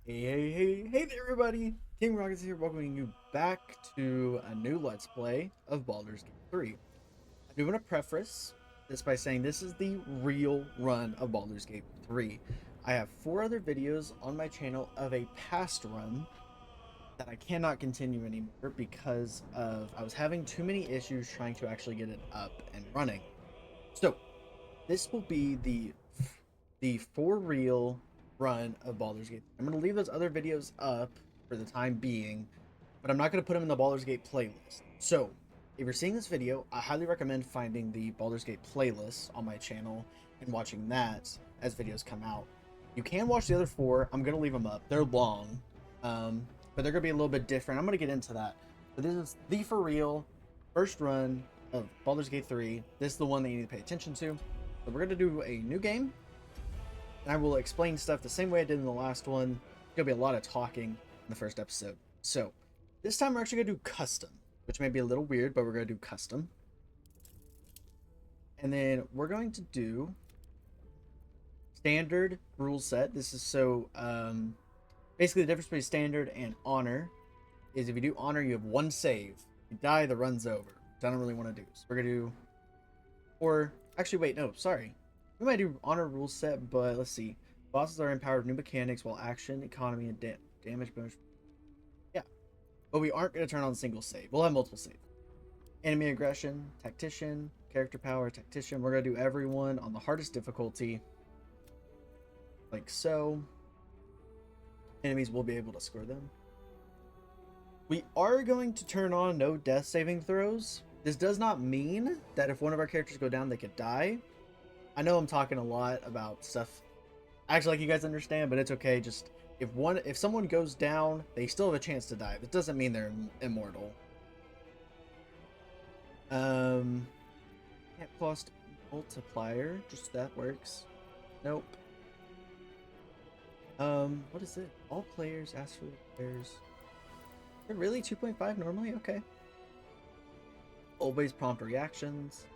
Hey there, everybody! King Rockets here, welcoming you back to a new Let's Play of Baldur's Gate 3. I do want to preface this by saying this is the real run of Baldur's Gate 3. I have 4 other videos on my channel of a past run that I cannot continue anymore because of I was having too many issues trying to actually get it up and running. So, this will be the for real run of Baldur's Gate. I'm gonna leave those other videos up for the time being, but I'm not gonna put them in the Baldur's Gate playlist. So, if you're seeing this video, I highly recommend finding the Baldur's Gate playlist on my channel and watching that as videos come out. You can watch the other 4. I'm gonna leave them up. They're long, but they're gonna be a little bit different. I'm gonna get into that. But this is the for real first run of Baldur's Gate 3. This is the one that you need to pay attention to. So we're gonna do a new game, and I will explain stuff the same way I did in the last one. There's gonna be a lot of talking in the first episode. So this time we're actually gonna do custom, which may be a little weird, but we're gonna do custom. And then we're going to do standard rule set. This is basically the difference between standard and honor is if you do honor, you have 1 save. If you die, the run's over, which I don't really want to do. So we're gonna do, or actually, wait, no, sorry. We might do honor rule set, but let's see. Bosses are empowered with new mechanics while action, economy, and damage bonus. Yeah, but we aren't going to turn on single save. We'll have multiple saves. Enemy aggression, tactician, character power, tactician. We're going to do everyone on the hardest difficulty, like so. Enemies will be able to score them. We are going to turn on no death saving throws. This does not mean that if one of our characters go down, they could die. I know I'm talking a lot about stuff actually like you guys understand, but it's okay. Just if someone goes down, they still have a chance to die. This doesn't mean they're immortal. Can't cost multiplier, just that works. Nope. What is it? All players ask for the players. Is it really 2.5 normally? Okay. Always prompt reactions.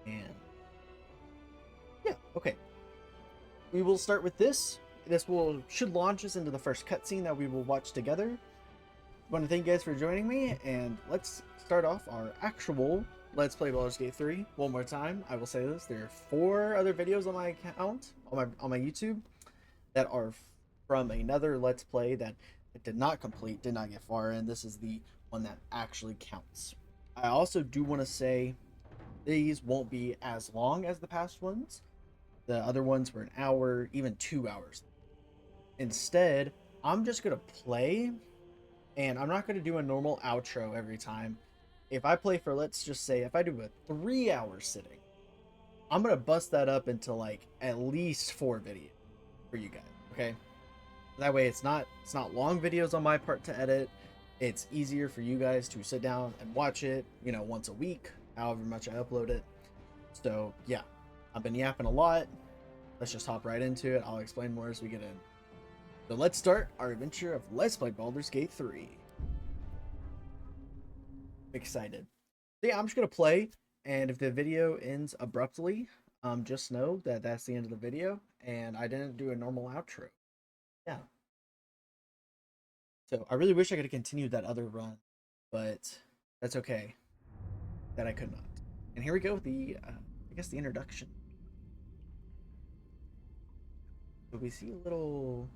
And yeah, okay. We will start with this. This should launch us into the first cutscene that we will watch together. I want to thank you guys for joining me, and let's start off our actual Let's Play Baldur's Gate 3. One more time, I will say this: there are 4 other videos on my account on my YouTube that are from another Let's Play that I did not complete, did not get far in. This is the one that actually counts. I also do want to say these won't be as long as the past ones. The other ones were an hour, even 2 hours. Instead, I'm just going to play, and I'm not going to do a normal outro every time. If I play for, let's just say, if I do a 3-hour sitting, I'm going to bust that up into like at least 4 videos for you guys, okay? That way it's not long videos on my part to edit. It's easier for you guys to sit down and watch it, once a week, however much I upload it. So, yeah. I've been yapping a lot. Let's just hop right into it. I'll explain more as we get in. So let's start our adventure of Let's Play Baldur's Gate 3. I'm excited. So yeah, I'm just going to play, and if the video ends abruptly, just know that that's the end of the video, and I didn't do a normal outro. Yeah. So I really wish I could have continued that other run, but that's okay that I could not. And here we go with I guess the introduction. So we see a little.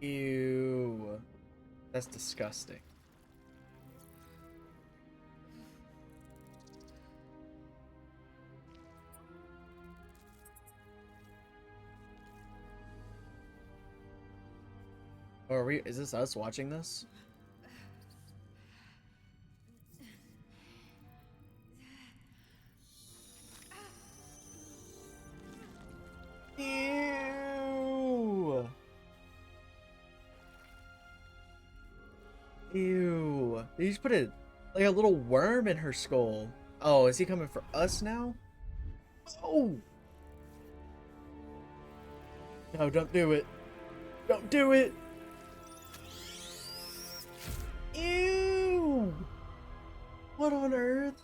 Ew. That's disgusting. Or are we? Is this us watching this? Ew! Ew! Did you just put it like a little worm in her skull? Oh, is he coming for us now? Oh! No, don't do it. Don't do it! Ew! What on earth?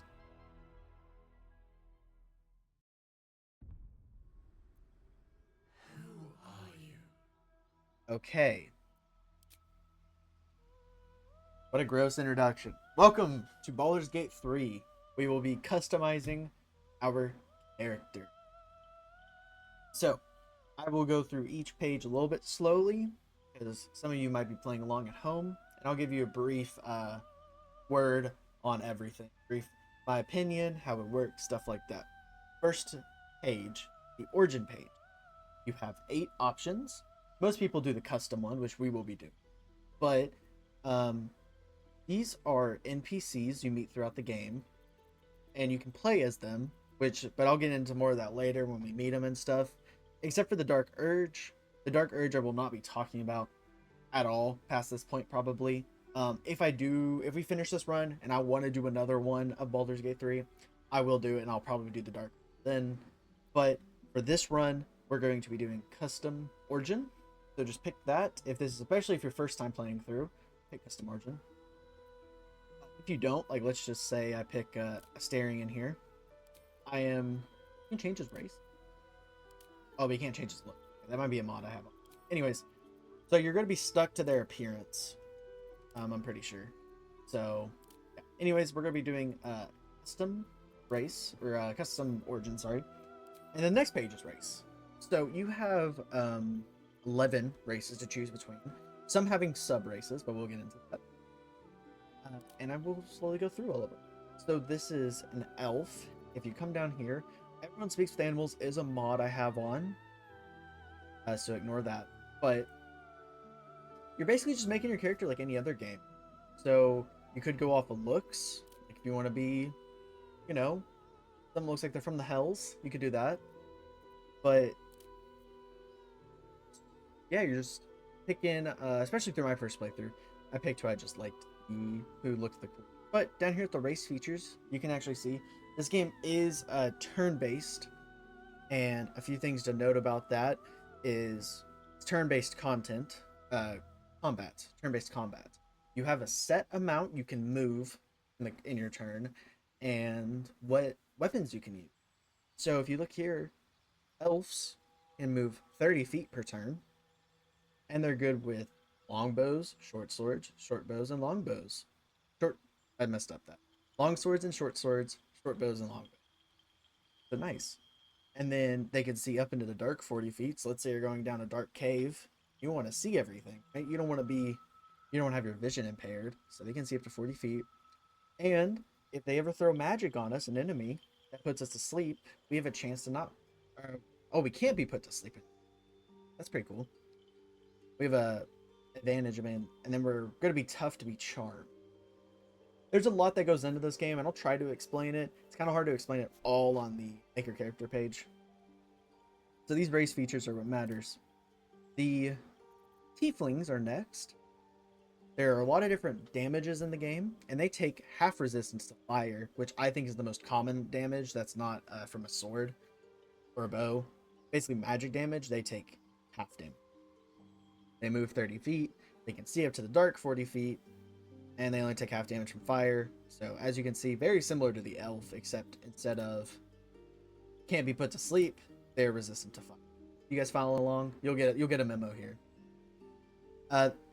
Okay. What a gross introduction. Welcome to Baldur's Gate 3. We will be customizing our character. So, I will go through each page a little bit slowly, because some of you might be playing along at home, and I'll give you a brief word on everything. Brief, my opinion, how it works, stuff like that. First page, the origin page. You have 8 options. Most people do the custom one, which we will be doing. But these are NPCs you meet throughout the game, and you can play as them. But I'll get into more of that later when we meet them and stuff. Except for the Dark Urge. The Dark Urge I will not be talking about at all past this point, probably. If we finish this run and I want to do another one of Baldur's Gate 3, I will do it, and I'll probably do the Dark then. But for this run, we're going to be doing custom origin. So just pick that. Especially if you're first time playing through, pick custom origin. If you don't, like, let's just say I pick a staring in here. You can change his race. Oh, but you can't change his look. That might be a mod I have. Anyways, so you're going to be stuck to their appearance. I'm pretty sure. So, yeah. Anyways, we're going to be doing custom race, or custom origin, sorry. And the next page is race. So you have 11 races to choose between. Some having sub-races, but we'll get into that. And I will slowly go through all of them. So this is an elf. If you come down here, Everyone Speaks with Animals is a mod I have on. So ignore that. But you're basically just making your character like any other game. So you could go off of looks. Like if you want to be, someone looks like they're from the Hells, you could do that. But yeah, you're just picking, especially through my first playthrough, I picked who I just liked, who looked the cool. But down here at the race features, you can actually see this game is turn-based, and a few things to note about that is it's turn-based turn-based combat. You have a set amount you can move in your turn, and what weapons you can use. So if you look here, elves can move 30 feet per turn, and they're good with longbows, short swords, short bows, and longbows. I messed up that. Long swords and short swords, short bows and long bows. So nice. And then they can see up into the dark 40 feet. So let's say you're going down a dark cave. You want to see everything, right? You don't want to have your vision impaired. So they can see up to 40 feet. And if they ever throw magic on us, an enemy that puts us to sleep, we have a chance to not. We can't be put to sleep. That's pretty cool. We have a advantage, and then we're going to be tough to be charmed. There's a lot that goes into this game, and I'll try to explain it. It's kind of hard to explain it all on the Make Your Character page. So these race features are what matters. The Tieflings are next. There are a lot of different damages in the game, and they take half resistance to fire, which I think is the most common damage that's not from a sword or a bow. Basically magic damage, they take half damage. They move 30 feet, they can see up to the dark 40 feet, and they only take half damage from fire. So as you can see, very similar to the elf, except instead of can't be put to sleep, they're resistant to fire. You guys follow along? You'll get a memo here.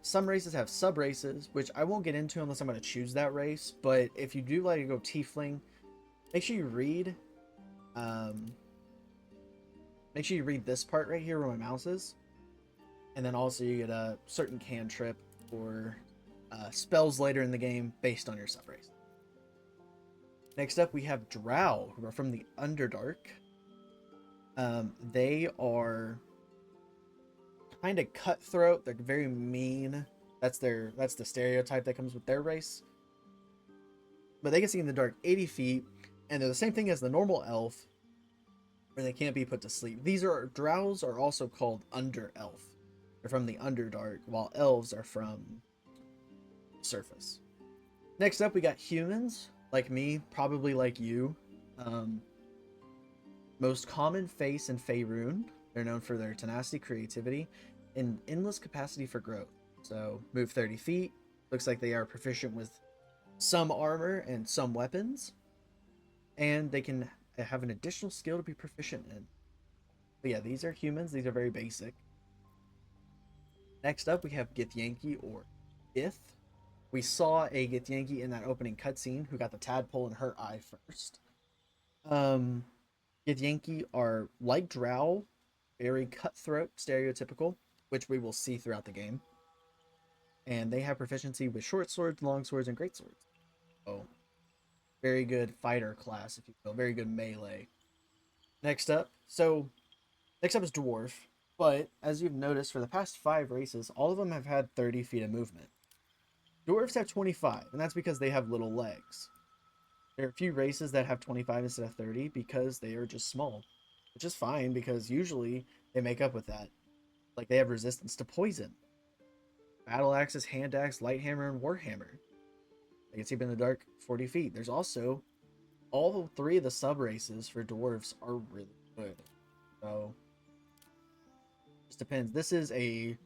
Some races have sub races, which I won't get into unless I'm going to choose that race. But if you do like to go tiefling, make sure you read this part right here where my mouse is, and then also you get a certain cantrip or spells later in the game based on your subrace. Next up, we have Drow, who are from the Underdark. They are kind of cutthroat. They're very mean. That's the stereotype that comes with their race. But they can see in the dark 80 feet, and they're the same thing as the normal elf, where they can't be put to sleep. Drows are also called under elf. They're from the Underdark, while elves are from the surface. Next up, we got humans, like me, probably like you. Um, Most common face in Faerun. They're known for their tenacity, creativity, and endless capacity for growth. So, move 30 feet. Looks like they are proficient with some armor and some weapons. And they can have an additional skill to be proficient in. But yeah, these are humans. These are very basic. Next up, we have Githyanki or Gith. We saw a Githyanki in that opening cutscene who got the tadpole in her eye first. Githyanki are like Drow, very cutthroat, stereotypical, which we will see throughout the game. And they have proficiency with short swords, long swords, and great swords. So, very good fighter class, if you will. Very good melee. Next up is Dwarf. But, as you've noticed, for the past 5 races, all of them have had 30 feet of movement. Dwarves have 25, and that's because they have little legs. There are a few races that have 25 instead of 30 because they are just small. Which is fine, because usually they make up with that. Like, they have resistance to poison. Battle axes, hand axe, light hammer, and warhammer. They can see up in the dark 40 feet. There's also all 3 of the sub races for dwarves are really good. So just depends. This is a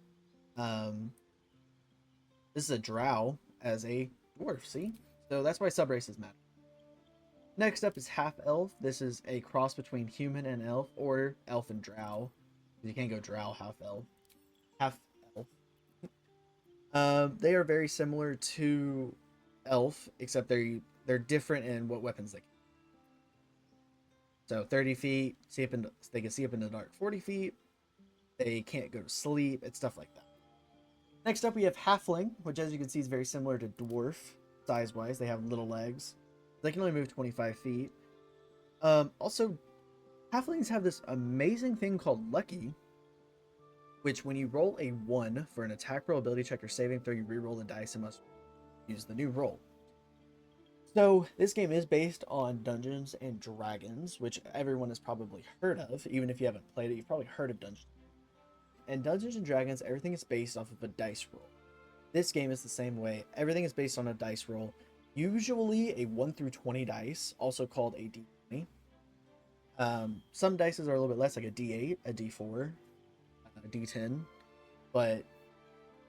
drow as a dwarf, see? So that's why sub races matter. Next up is half elf. This is a cross between human and elf, or elf and drow. You can't go drow half elf. Half elf. They are very similar to elf, except they're different in what weapons they can. So 30 feet, they can see up in the dark 40 feet. They can't go to sleep. It's stuff like that. Next up, we have halfling, which, as you can see, is very similar to dwarf size-wise. They have little legs. They can only move 25 feet. Also, halflings have this amazing thing called Lucky, which when you roll a 1 for an attack roll, ability check, or saving throw, you reroll the dice and must use the new roll. So this game is based on Dungeons and Dragons, which everyone has probably heard of. Even if you haven't played it, you've probably heard of Dungeons. And Dungeons and Dragons, everything is based off of a dice roll. This game is the same way. Everything is based on a dice roll. Usually a 1 through 20 dice, also called a D20. Some dices are a little bit less, like a D8, a D4, a D10. But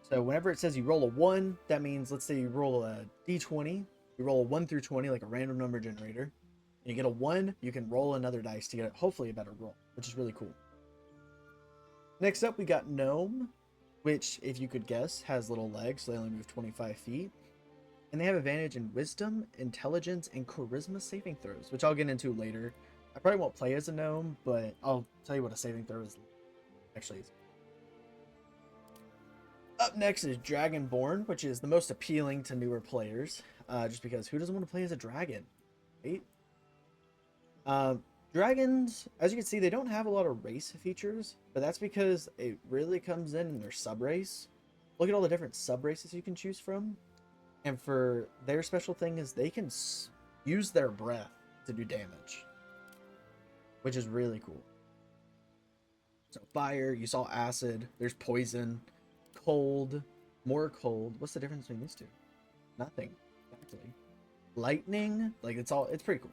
so whenever it says you roll a 1, that means, let's say you roll a D20. You roll a 1 through 20, like a random number generator. And you get a 1, you can roll another dice to get hopefully a better roll, which is really cool. Next up, we got Gnome, which, if you could guess, has little legs, so they only move 25 feet. And they have advantage in Wisdom, Intelligence, and Charisma saving throws, which I'll get into later. I probably won't play as a Gnome, but I'll tell you what a saving throw is. Actually, up next is Dragonborn, which is the most appealing to newer players, just because who doesn't want to play as a dragon, right? Dragons, as you can see, they don't have a lot of race features, but that's because it really comes in their sub-race. Look at all the different sub-races you can choose from. And for their special thing is they can use their breath to do damage, which is really cool. So fire, you saw acid, there's poison, cold, more cold. What's the difference between these two? Nothing, exactly. Lightning, like it's pretty cool.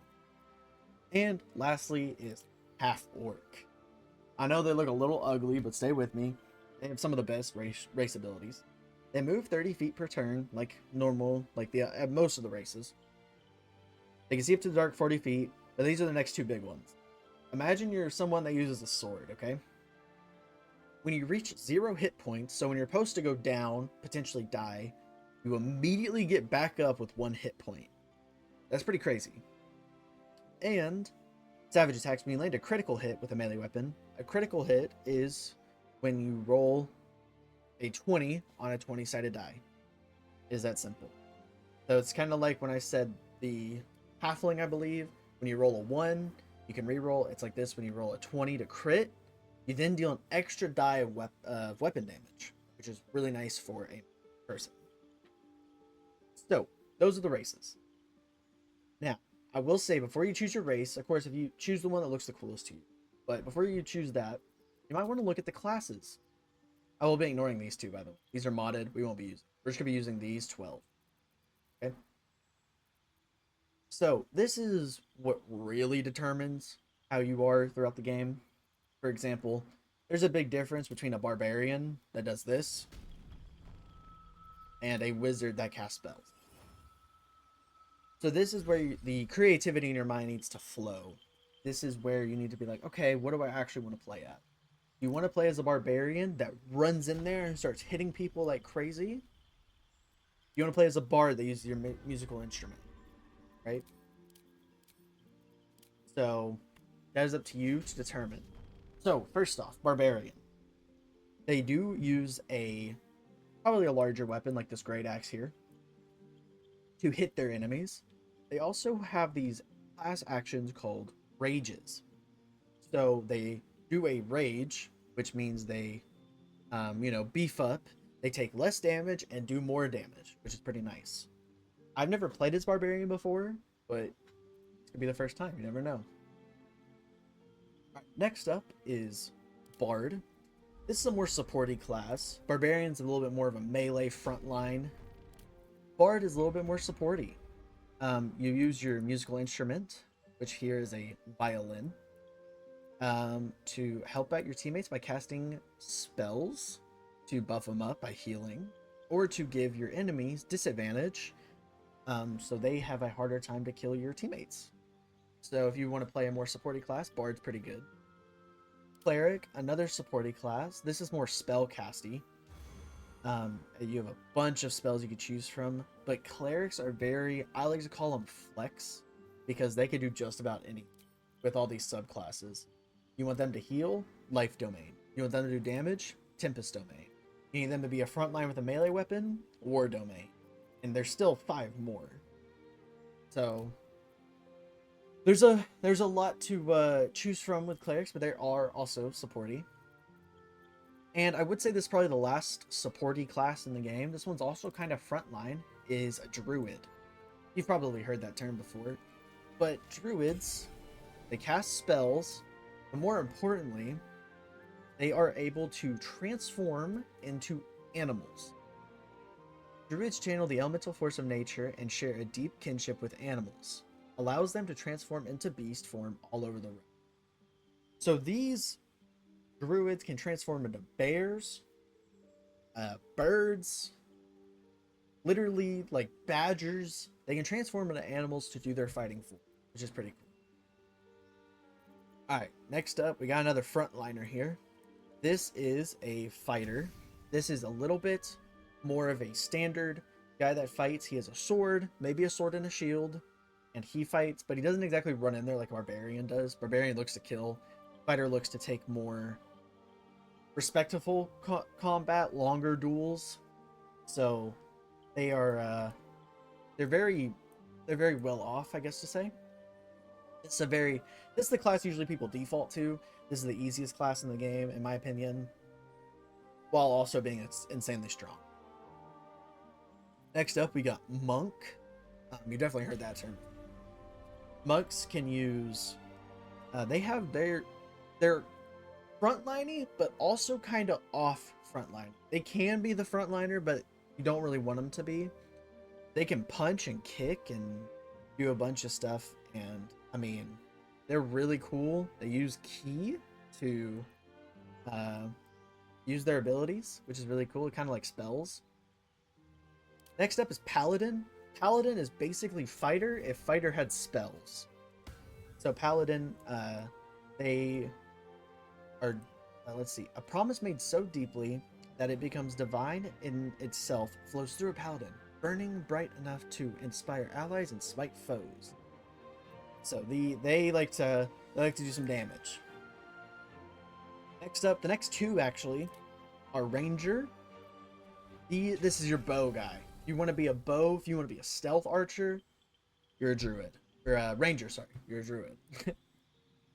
And lastly is half orc. I know they look a little ugly, but stay with me. They have some of the best race abilities. They move 30 feet per turn, like normal, like most of the races. They can see up to the dark 40 feet, but these are the next 2 big ones. Imagine you're someone that uses a sword, okay? When you reach 0 hit points, so when you're supposed to go down, potentially die, you immediately get back up with 1 hit point. That's pretty crazy. And savage attacks when you land a critical hit with a melee weapon. A critical hit is when you roll a 20 on a 20-sided die. Is that simple. So it's kind of like when I said the halfling, I believe. When you roll a 1, you can re-roll. It's like this when you roll a 20 to crit. You then deal an extra die of weapon damage, which is really nice for a person. So, those are the races. Now, I will say before you choose your race, of course, if you choose the one that looks the coolest to you, but before you choose that, you might want to look at the classes. I will be ignoring these two, by the way. These are modded. We won't be using. We're just going to be using these 12. Okay? So, this is what really determines how you are throughout the game. For example, there's a big difference between a barbarian that does this and a wizard that casts spells. So this is where the creativity in your mind needs to flow. This is where you need to be like, okay, what do I actually want to play at? You want to play as a barbarian that runs in there and starts hitting people like crazy? You want to play as a bard that uses your musical instrument, right? So that is up to you to determine. So first off, barbarian. They do use probably a larger weapon like this great axe here to hit their enemies. They also have these class actions called rages. So they do a rage, which means they, beef up. They take less damage and do more damage, which is pretty nice. I've never played as barbarian before, but it's gonna be the first time. You never know. Right, next up is bard. This is a more supporty class. Barbarian's a little bit more of a melee frontline. Bard is a little bit more supporty. You use your musical instrument, which here is a violin, to help out your teammates by casting spells to buff them up by healing, or to give your enemies disadvantage, so they have a harder time to kill your teammates. So if you want to play a more supporty class, Bard's pretty good. Cleric, another supporty class. This is more spell casty. You have a bunch of spells you could choose from, but clerics are I like to call them flex, because they could do just about any with all these subclasses. You want them to heal? Life domain. You want them to do damage? Tempest domain. You need them to be a frontline with a melee weapon? War domain. And there's still 5 more. So there's a lot to choose from with clerics, but they are also supporty. And I would say this is probably the last supporty class in the game. This one's also kind of frontline, is a druid. You've probably heard that term before. But druids, they cast spells, but more importantly, they are able to transform into animals. Druids channel the elemental force of nature and share a deep kinship with animals. Allows them to transform into beast form all over the realm. So these druids can transform into bears, birds, literally like badgers. They can transform into animals to do their fighting for, which is pretty cool. Alright, next up, we got another frontliner here. This is a fighter. This is a little bit more of a standard guy that fights. He has a sword, maybe a sword and a shield, and he fights, but he doesn't exactly run in there like a barbarian does. Barbarian looks to kill. Fighter looks to take more respectful combat, longer duels. So they are they're very well off, I guess to say. This is the class usually people default to. This is the easiest class in the game, in my opinion, while also being insanely strong. Next up, we got monk. You definitely heard that term. Monks can use. They have their frontliney, but also kind of off frontline. They can be the frontliner, but you don't really want them to be. They can punch and kick and do a bunch of stuff, and I mean, they're really cool. They use ki to use their abilities, which is really cool. Kind of like spells. Next up is paladin. Paladin is basically fighter if fighter had spells. So paladin, they are, let's see, a promise made so deeply that it becomes divine in itself flows through a paladin, burning bright enough to inspire allies and smite foes. So they like to do some damage. Next up, the next two actually are ranger. This is your bow guy. If you want to be a bow, if you want to be a stealth archer, you're a druid. Or a ranger, sorry. You're a druid.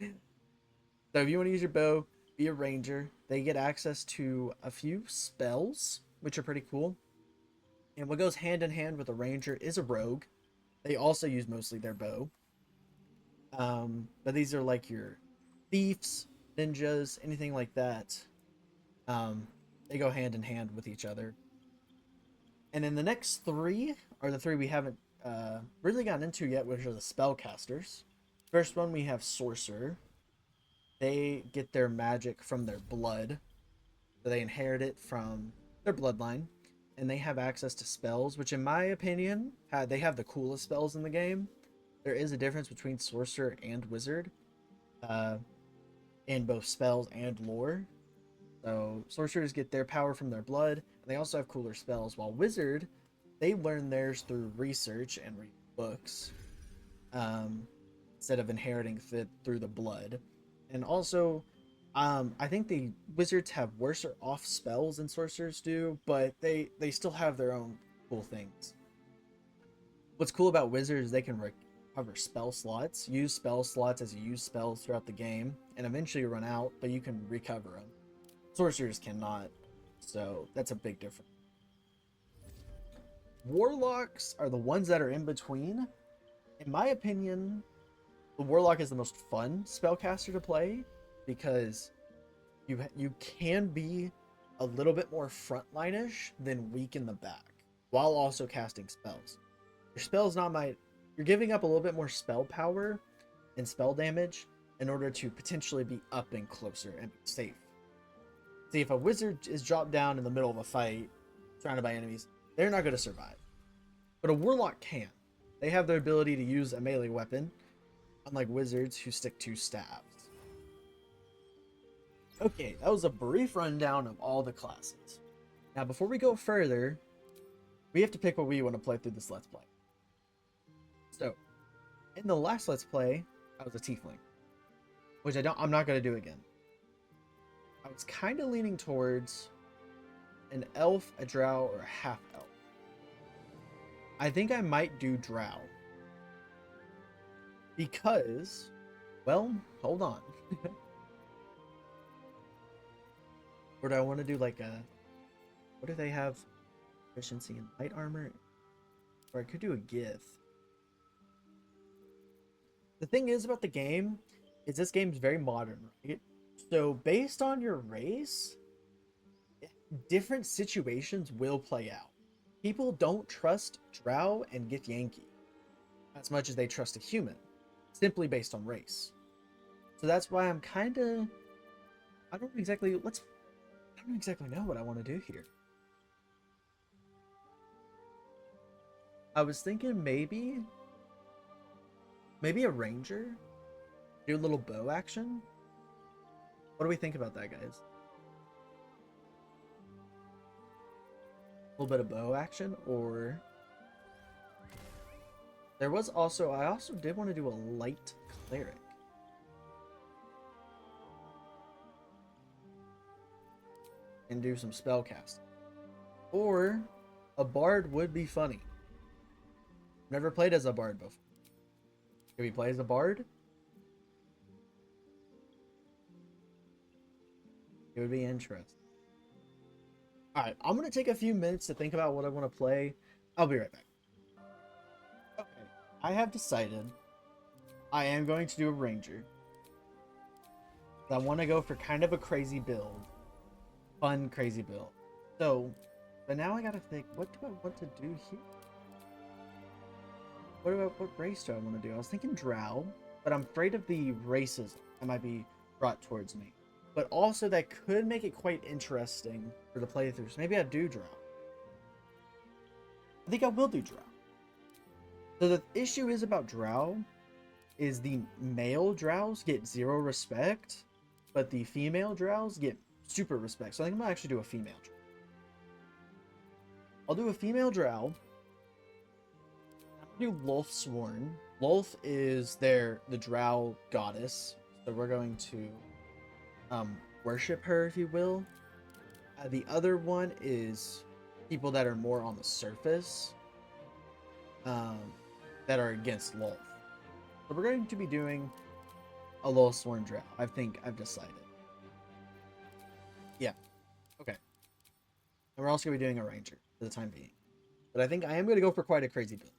So if you want to use your bow, be a ranger. They get access to a few spells, which are pretty cool. And what goes hand in hand with a ranger is a rogue. They also use mostly their bow. But these are like your thieves, ninjas, anything like that. Um, they go hand in hand with each other. And then the next three are the three we haven't really gotten into yet, which are the spellcasters. First one, we have sorcerer. They get their magic from their blood, so they inherit it from their bloodline, and they have access to spells, which, in my opinion, they have the coolest spells in the game. There is a difference between sorcerer and wizard, uh, in both spells and lore. So sorcerers get their power from their blood, and they also have cooler spells. While wizard, they learn theirs through research and read books, um, instead of inheriting it through the blood. And also, I think the wizards have worse or off spells than sorcerers do, but they still have their own cool things. What's cool about wizards is they can recover spell slots, use spell slots as you use spells throughout the game, and eventually run out, but you can recover them. Sorcerers cannot, so that's a big difference. Warlocks are the ones that are in between. In my opinion, the warlock is the most fun spellcaster to play because you can be a little bit more frontline-ish than weak in the back while also casting spells. Your spell's not my you're giving up a little bit more spell power and spell damage in order to potentially be up and closer and be safe. See, if a wizard is dropped down in the middle of a fight, surrounded by enemies, they're not going to survive. But a warlock can. They have the ability to use a melee weapon, unlike wizards who stick to staves. Okay, that was a brief rundown of all the classes. Now, before we go further, we have to pick what we want to play through this Let's Play. So, in the last Let's Play, I was a tiefling, which I'm not going to do again. I was kind of leaning towards an elf, a drow, or a half elf. I think I might do drow. Because, well, hold on. Or do I want to do like a... What do they have? Efficiency in light armor? Or I could do a Gith. The thing is about the game is this game's very modern, right? So based on your race, different situations will play out. People don't trust drow and Githyanki as much as they trust a human, simply based on race. So that's why I'm kind of... I don't exactly know what I want to do here. I was thinking maybe a ranger, do a little bow action. What do we think about that, guys? A little bit of bow action, or there was also I also did want to do a light cleric. And do some spell casting. Or a bard would be funny. Never played as a bard before. Can we play as a bard? It would be interesting. Alright, I'm going to take a few minutes to think about what I want to play. I'll be right back. Okay, I have decided I am going to do a ranger. I want to go for kind of a crazy build. Fun, crazy build. So, but now I gotta think, what do I want to do here? What race do I want to do? I was thinking drow, but I'm afraid of the racism that might be brought towards me. But also that could make it quite interesting for the playthroughs. Maybe I do drow. I think I will do drow. So the issue is about drow is the male drows get 0 respect, but the female drows get super respect. So I think I'm gonna actually do a female drow. I'll do a female drow. I'll do Lolth Sworn. Lolth is the drow goddess. So we're going to worship her, if you will. The other one is people that are more on the surface, that are against Lolth. So we're going to be doing a Lolth Sworn drow. I think I've decided. Yeah. Okay. And we're also going to be doing a ranger for the time being. But I think I am going to go for quite a crazy build.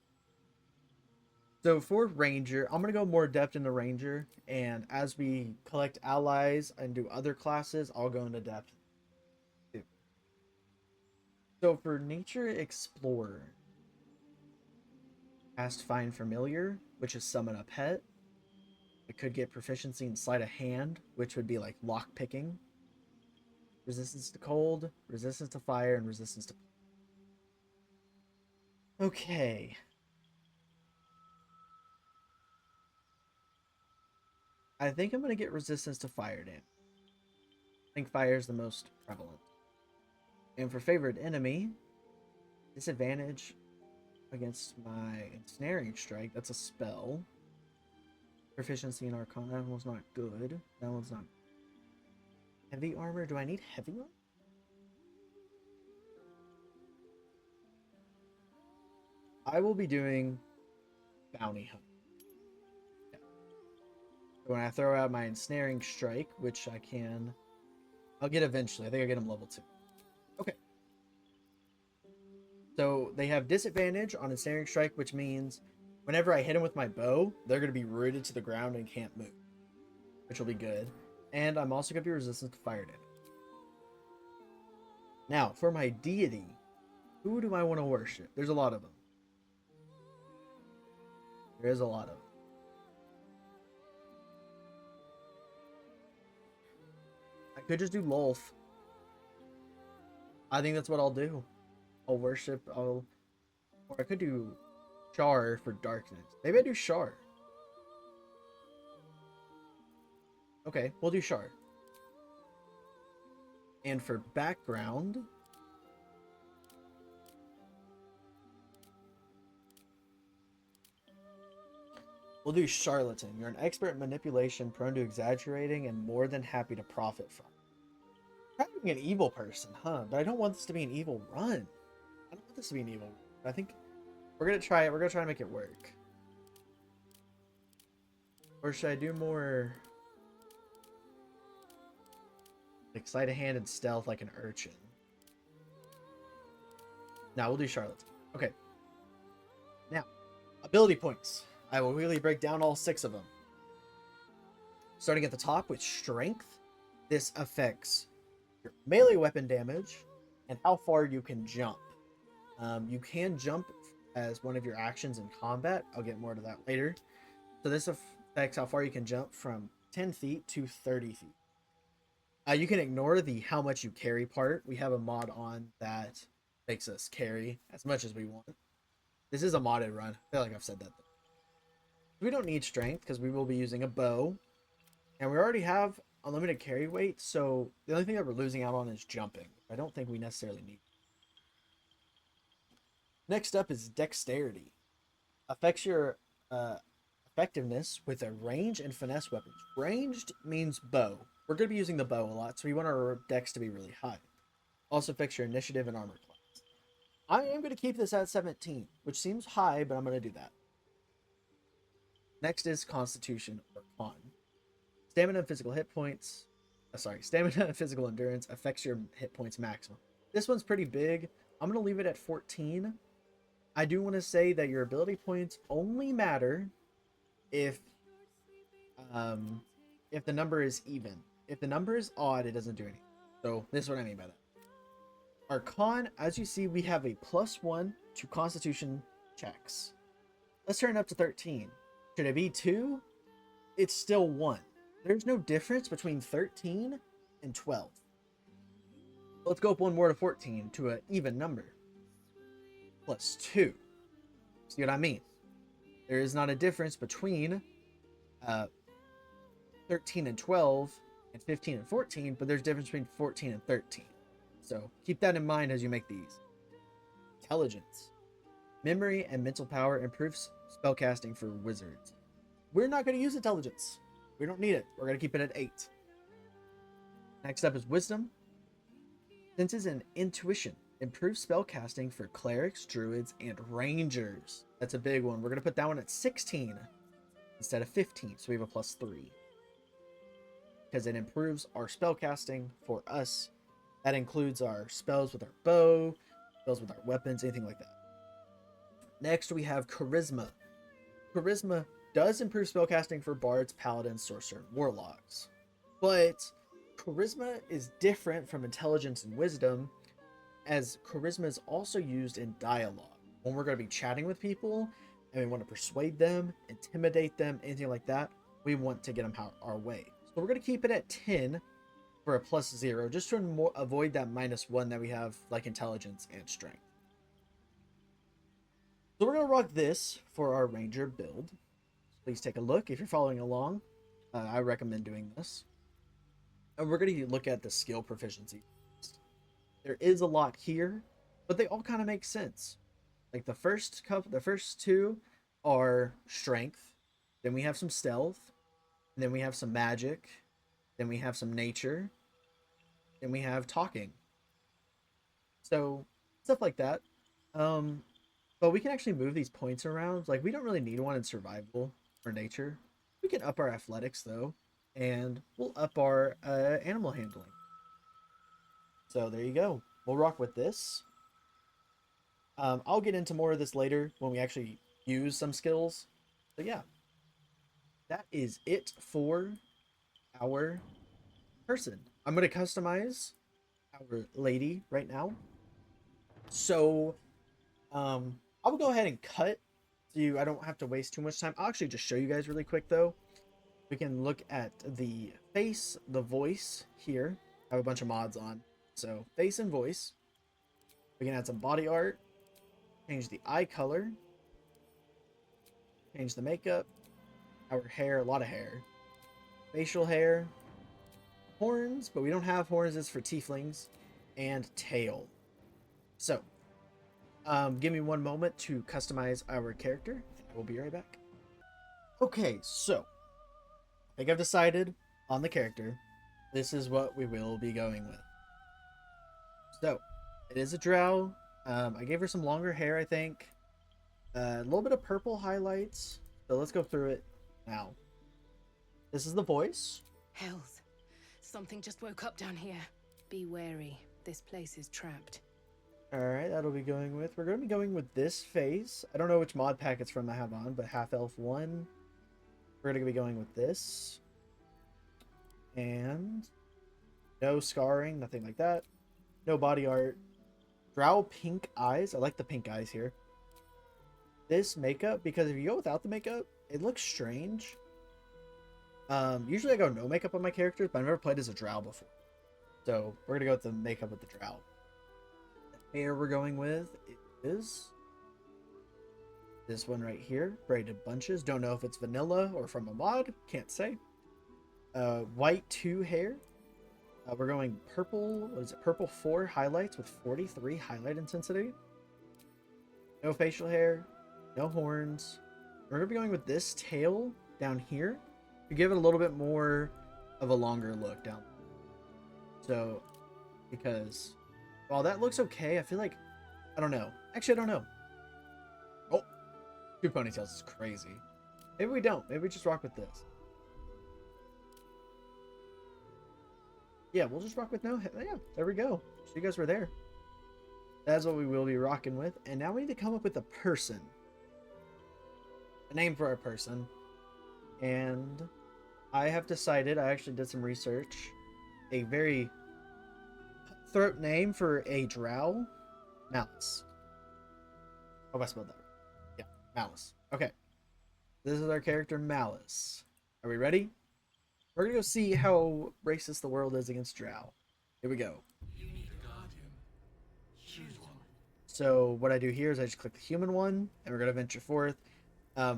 So for ranger, I'm going to go more depth into ranger. And as we collect allies and do other classes, I'll go into depth too. So for nature explorer, cast find familiar, which is summon a pet. I could get proficiency in sleight of hand, which would be like lock picking, resistance to cold, resistance to fire, and resistance to. Okay. I think I'm going to get resistance to fire damage. I think fire is the most prevalent. And for favorite enemy, disadvantage against my ensnaring strike. That's a spell. Proficiency in Arcana. That one's not good. That one's not. Heavy armor. Do I need heavy armor? I will be doing bounty hunt. Yeah. When I throw out my ensnaring strike, which I'll get eventually. I think I get them level 2. Okay. So they have disadvantage on ensnaring strike, which means whenever I hit them with my bow, they're going to be rooted to the ground and can't move, which will be good. And I'm also going to be resistant to fire damage. Now, for my deity, who do I want to worship? There's a lot of them. There is a lot of them. I could just do Lolth. I think that's what I'll do. Or I could do Char for darkness. Maybe I do Char. Okay, we'll do Char. And for background, we'll do Charlatan. You're an expert in manipulation, prone to exaggerating, and more than happy to profit from. Probably being an evil person, huh? But I don't want this to be an evil run. I don't want this to be an evil run. I think we're gonna try it. We're gonna try to make it work. Or should I do more like sleight of hand and stealth like an urchin? Now we'll do Charlotte. Okay. Now, ability points. I will really break down all 6 of them. Starting at the top with strength. This affects your melee weapon damage and how far you can jump. You can jump as one of your actions in combat. I'll get more to that later. So this affects how far you can jump from 10 feet to 30 feet. You can ignore the how much you carry part. We have a mod on that makes us carry as much as we want. This is a modded run. I feel like I've said that though. We don't need strength because we will be using a bow. And we already have unlimited carry weight, so the only thing that we're losing out on is jumping. I don't think we necessarily need. Next up is dexterity. Affects your effectiveness with a range and finesse weapons. Ranged means bow. We're going to be using the bow a lot, so we want our dex to be really high. Also affects your initiative and armor class. I am going to keep this at 17, which seems high, but I'm going to do that. Next is Constitution or Con. Stamina and physical hit points. Stamina and physical endurance affects your hit points maximum. This one's pretty big. I'm going to leave it at 14. I do want to say that your ability points only matter if the number is even. If the number is odd, it doesn't do anything. So this is what I mean by that. Our con, as you see, we have a +1 to Constitution checks. Let's turn it up to 13. Should it be 2? It's still 1. There's no difference between 13 and 12. Let's go up one more to 14 to an even number. +2. See what I mean? There is not a difference between 13 and 12 and 15 and 14, but there's a difference between 14 and 13. So keep that in mind as you make these. Intelligence. Memory and mental power improves spellcasting for wizards. We're not going to use intelligence. We don't need it. We're going to keep it at 8. Next up is wisdom. Senses and intuition. Improves spellcasting for clerics, druids, and rangers. That's a big one. We're going to put that one at 16 instead of 15. So we have a +3. Because it improves our spellcasting for us That includes our spells with our bow, spells with our weapons, anything like that. Next, we have Charisma. Charisma does improve spellcasting for bards, paladins, sorcerers, and warlocks. But Charisma is different from intelligence and wisdom, as charisma is also used in dialogue. When we're going to be chatting with people and we want to persuade them, intimidate them, anything like that, we want to get them our way. So we're going to keep it at 10 for a +0, just to avoid that -1 that we have, like intelligence and strength. So we're going to rock this for our ranger build. Please take a look if you're following along. I recommend doing this. And we're going to look at the skill proficiency. There is a lot here, but they all kind of make sense. Like the first two are strength, then we have some stealth, then we have some magic, then we have some nature, then we have talking. So stuff like that. But we can actually move these points around. Like we don't really need one in survival or nature. We can up our athletics though, and we'll up our animal handling. So there you go. We'll rock with this. I'll get into more of this later when we actually use some skills. But yeah, that is it for our person. I'm going to customize our lady right now. So I'll go ahead and cut so I don't have to waste too much time. I'll actually just show you guys really quick though. We can look at the face, the voice here. I have a bunch of mods on. So face and voice. We can add some body art. Change the eye color. Change the makeup. Our hair, a lot of hair. Facial hair. Horns, but we don't have horns. It's for tieflings. And tail. So, give me one moment to customize our character. We'll be right back. Okay, so I think I've decided on the character. This is what we will be going with. So, it is a drow. I gave her some longer hair, I think. A little bit of purple highlights. So let's go through it now. This is the voice. Hells. Something just woke up down here. Be wary. This place is trapped. Alright, that'll be going with. We're going to be going with this face. I don't know which mod pack it's from I have on, but Half Elf 1. We're going to be going with this. And no scarring, nothing like that. No body art. Drow pink eyes. I like the pink eyes here. This makeup, because if you go without the makeup, it looks strange. Usually I go no makeup on my characters, but I've never played as a drow before. So we're going to go with the makeup with the drow. The hair we're going with is this one right here. Braided bunches. Don't know if it's vanilla or from a mod. Can't say. White 2 hair. We're going purple. What is it? Purple 4 highlights with 43 highlight intensity. No facial hair. No horns. We're going to be going with this tail down here to give it a little bit more of a longer look down. So, because while that looks okay, I feel like, I don't know. Actually, I don't know. Oh, 2 ponytails is crazy. Maybe we don't. Maybe we just rock with this. Yeah, we'll just rock with no. Yeah, there we go. So you guys were there. That's what we will be rocking with. And now we need to come up with a person. A name for our person. And I have decided, I actually did some research, a very cutthroat name for a drow. Malice. Oh, I spelled that right. Yeah, Malice. Okay. This is our character, Malice. Are we ready? We're gonna go see how racist the world is against drow. Here we go. So what I do here is I just click the human one, and we're gonna venture forth.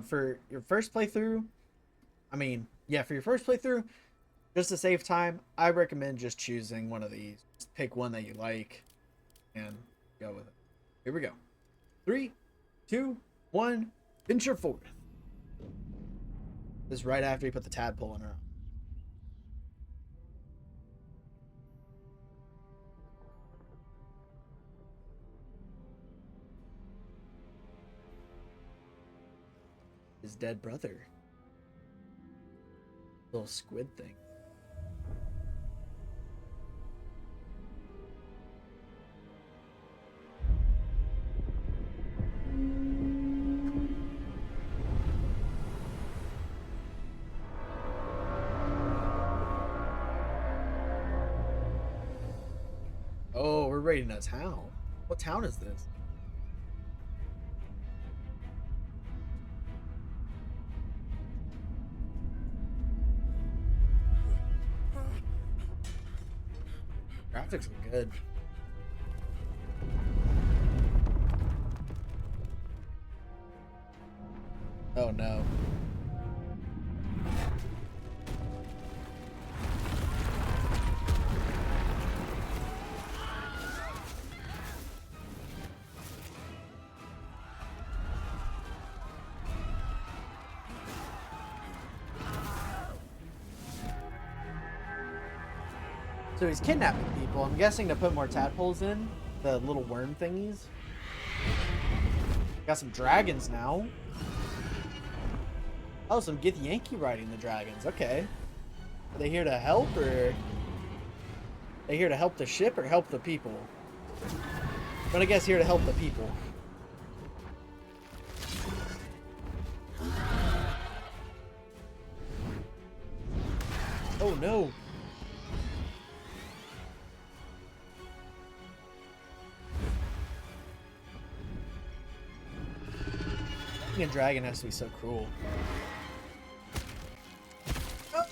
For your first playthrough, for your first playthrough, just to save time, I recommend just choosing one of these. Just pick one that you like, and go with it. Here we go. 3, 2, 1, venture forth. This is right after you put the tadpole in her. His dead brother. Little squid thing. Oh, we're raiding a town. What town is this? Graphics are good. Oh no. So he's kidnapping people. I'm guessing to put more tadpoles in. The little worm thingies. Got some dragons now. Oh, some Githyanki riding the dragons. Okay. Are they here to help, or... Are they here to help the ship, or help the people? But I guess here to help the people. Oh no. A dragon has to be so cool.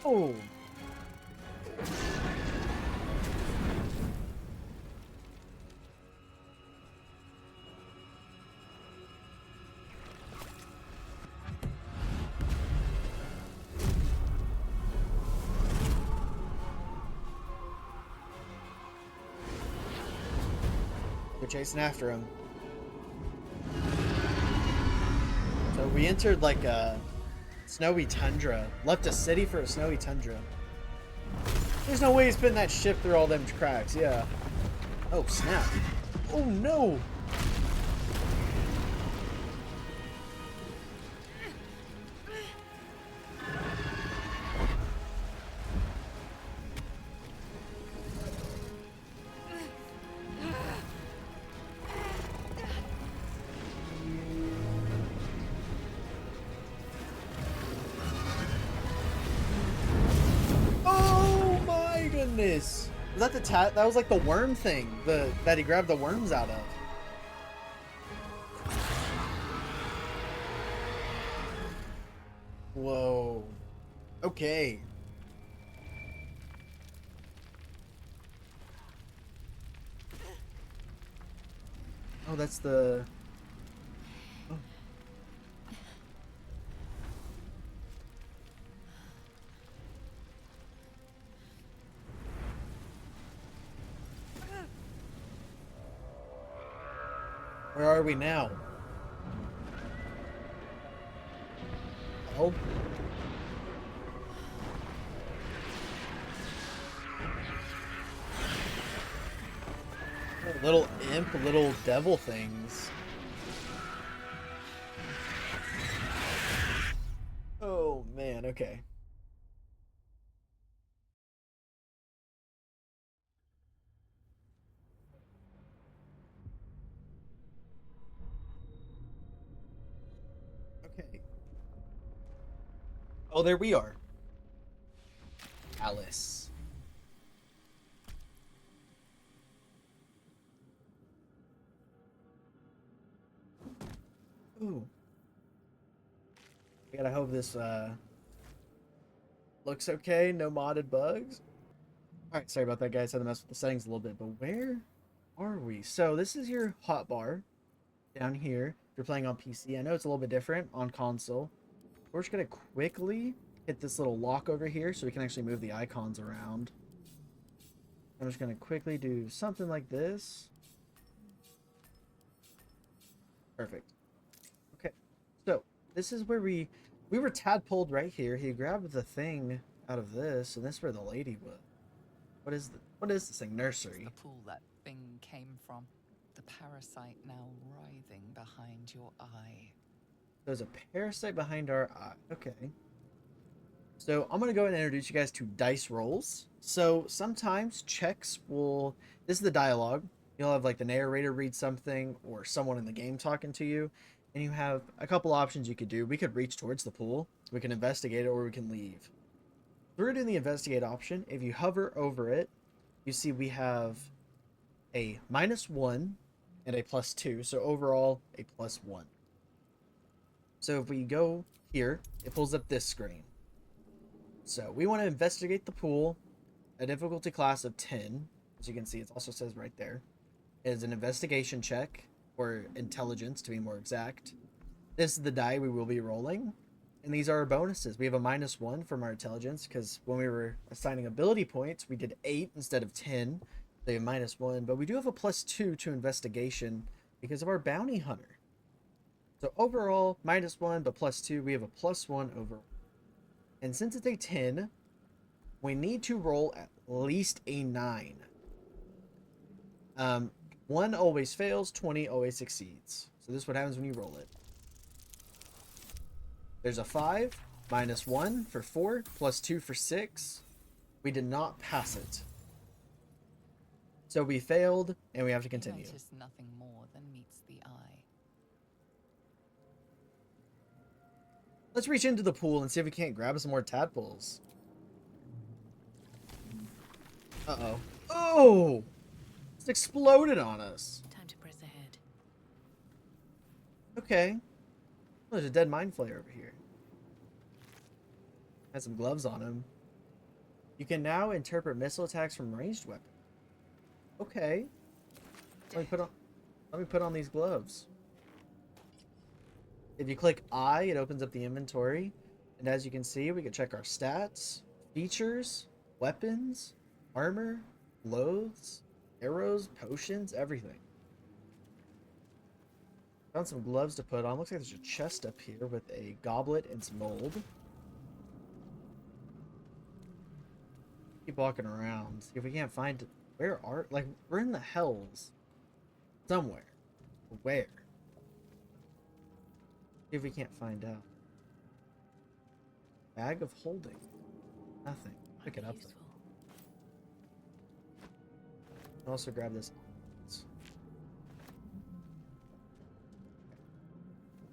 Oh! They're chasing after him. So we entered like a snowy tundra. Left a city for a snowy tundra. There's no way he's putting that ship through all them cracks, yeah. Oh, snap. Oh, no! Goodness. Was that the that was like the worm thing that he grabbed the worms out of. Whoa. Okay. Oh, that's the... Oh. Where are we now? Oh. Little imp, little devil things. Oh man, okay. Okay. Oh, there we are. Alice. Ooh. I gotta hope this looks okay. No modded bugs. Alright, sorry about that, guys. Had to mess with the settings a little bit, but where are we? So this is your hotbar down here. If you're playing on PC, I know it's a little bit different on console. We're just gonna quickly hit this little lock over here so we can actually move the icons around. I'm just gonna quickly do something like this. Perfect. Okay, so this is where we were tadpoled right here. He grabbed the thing out of this, and this is where the lady was. What is this thing? Nursery. It's the pool that thing came from. The parasite now writhing behind your eye. There's a parasite behind our eye. Okay. So I'm going to go ahead and introduce you guys to dice rolls. So sometimes checks will... This is the dialogue. You'll have like the narrator read something or someone in the game talking to you. And you have a couple options you could do. We could reach towards the pool. We can investigate it, or we can leave. We're doing the investigate option. If you hover over it, you see we have a -1 and a +2. So overall, a +1. So if we go here, it pulls up this screen. So we want to investigate the pool. A difficulty class of 10. As you can see, it also says right there. It is an investigation check, or intelligence to be more exact. This is the die we will be rolling. And these are our bonuses. We have a -1 from our intelligence because when we were assigning ability points, we did 8 instead of 10. They have -1, but we do have a +2 to investigation because of our bounty hunter. So overall, -1, but +2, we have a +1 overall. And since it's a 10, we need to roll at least a 9. 1 always fails, 20 always succeeds. So this is what happens when you roll it. There's a 5, -1 for 4, +2 for 6. We did not pass it. So we failed, and we have to continue. You notice nothing more than meets the eye. Let's reach into the pool and see if we can't grab some more tadpoles. Uh-oh. Oh! It's exploded on us. Time to press ahead. Okay. Oh, there's a dead mind flayer over here. Has some gloves on him. You can now interpret missile attacks from ranged weapons. Okay. Let me put on these gloves. If you click I, it opens up the inventory. And as you can see, we can check our stats, features, weapons, armor, clothes, arrows, potions, everything. Found some gloves to put on. Looks like there's a chest up here with a goblet and some mold. Keep walking around. See if we can't find it. Where are... Like, we're in the hells. Somewhere. Where? See if we can't find out. Bag of holding. Nothing. Pick it up. Useful. I'll also grab this.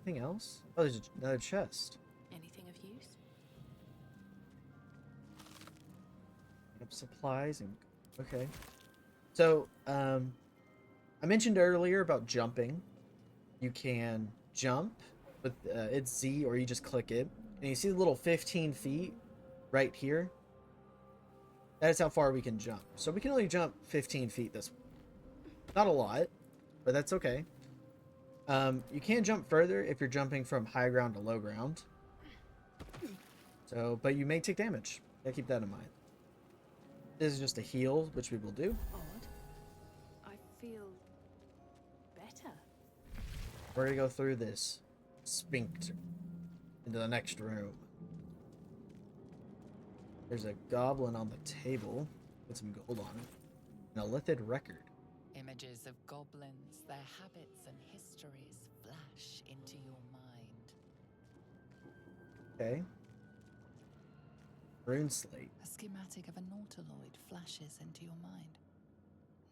Anything else? Oh, there's another chest. Anything of use? Pick up supplies and... Okay. So, I mentioned earlier about jumping. You can jump with it's Z, or you just click it. And you see the little 15 feet right here? That is how far we can jump. So we can only jump 15 feet this way. Not a lot, but that's okay. You can jump further if you're jumping from high ground to low ground. So, but you may take damage. Gotta keep that in mind. This is just a heal, which we will do. Odd. I feel better. We're gonna go through this sphincter into the next room. There's a goblin on the table with some gold on it, and a lithid record. Images of goblins, their habits and histories flash into your mind. Okay. Rune slate. A schematic of a Nautiloid flashes into your mind.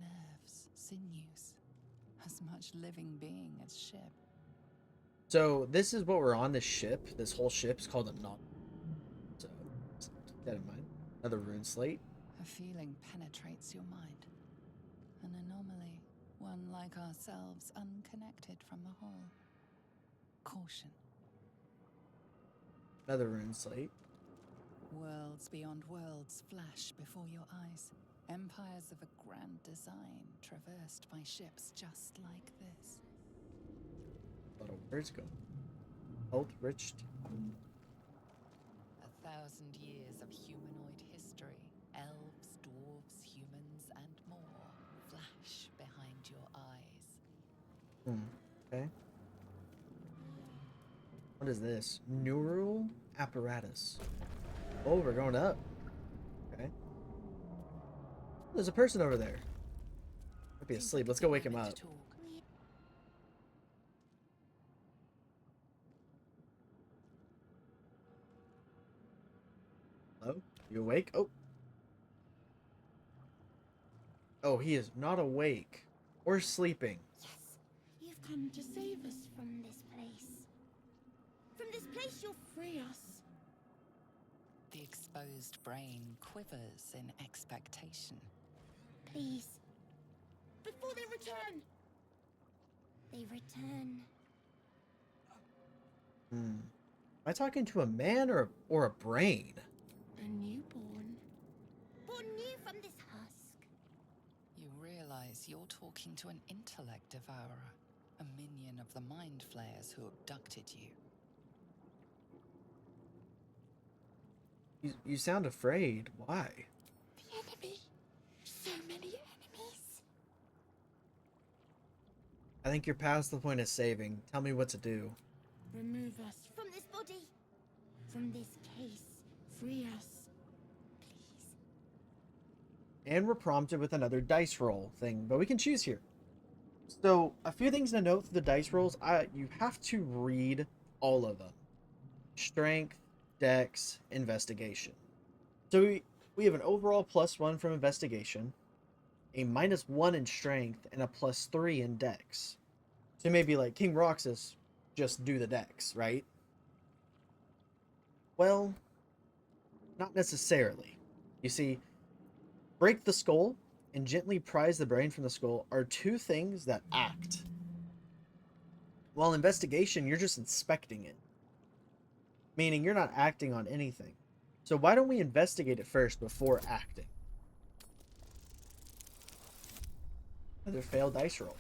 Nerves, sinews, as much living being as ship. So this is what we're on. This ship. This whole ship's called a Nautiloid. So keep that in mind. Another rune slate. A feeling penetrates your mind. An anomaly, one like ourselves, unconnected from the whole. Caution. Another rune slate. Worlds beyond worlds flash before your eyes. Empires of a grand design traversed by ships just like this. A lot of words going. Health rich. 1,000 years of humanoid history. Elves, dwarves, humans, and more flash behind your eyes. Okay. What is this? Neural apparatus. Oh, we're going up. Okay. There's a person over there. Might be asleep. Let's go wake him up. Hello? You awake? Oh. Oh, he is not awake. Or sleeping. Yes, you've come to save us from this place. From this place, you'll free us. The exposed brain quivers in expectation. Please, before they return. They return. Am I talking to a man or a brain? A newborn. Born new from this husk. You realize you're talking to an intellect devourer, a minion of the mind flayers who abducted you. You sound afraid. Why? The enemy. So many enemies. I think you're past the point of saving. Tell me what to do. Remove us from this body. From this case. Free us. Please. And we're prompted with another dice roll thing, but we can choose here. So, a few things to note for the dice rolls. You have to read all of them. Strength, Dex, Investigation. So we have an overall +1 from Investigation, a -1 in Strength, and a +3 in Dex. So maybe like King Roxas, just do the Dex, right? Well, not necessarily. You see, break the skull and gently prise the brain from the skull are two things that act. While investigation, you're just inspecting it. Meaning you're not acting on anything. So why don't we investigate it first before acting? Another failed dice roll.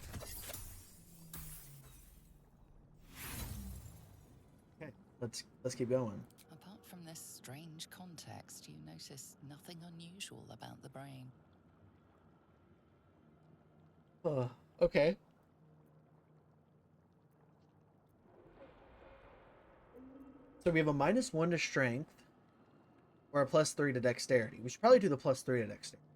Okay, let's keep going. Apart from this strange context, you notice nothing unusual about the brain. Okay. So we have a -1 to strength, or a +3 to dexterity. We should probably do the +3 to dexterity.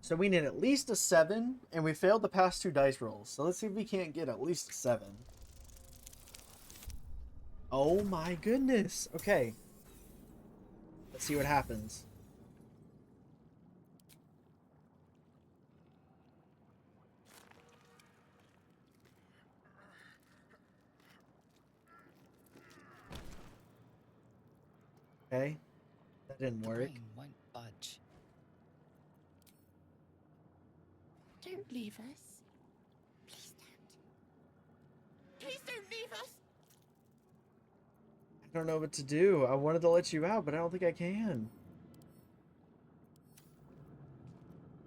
So we need at least a 7, and we failed the past 2 dice rolls. So let's see if we can't get at least a 7. Oh my goodness. Okay. Let's see what happens. Okay. That didn't The work. brain won't budge. Don't leave us. Please don't. Please don't leave us. I don't know what to do. I wanted to let you out, but I don't think I can.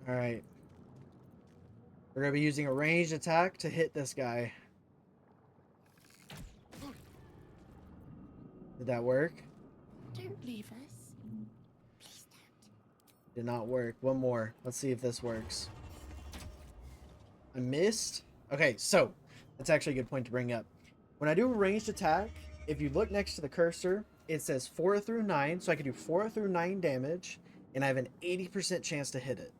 Alright. We're going to be using a ranged attack to hit this guy. Did that work? Don't leave us. Please don't. Did not work. One more. Let's see if this works. I missed. Okay, so that's actually a good point to bring up. When I do a ranged attack, if you look next to the cursor, it says 4 through 9, so I can do 4 through 9 damage, and I have an 80% chance to hit it.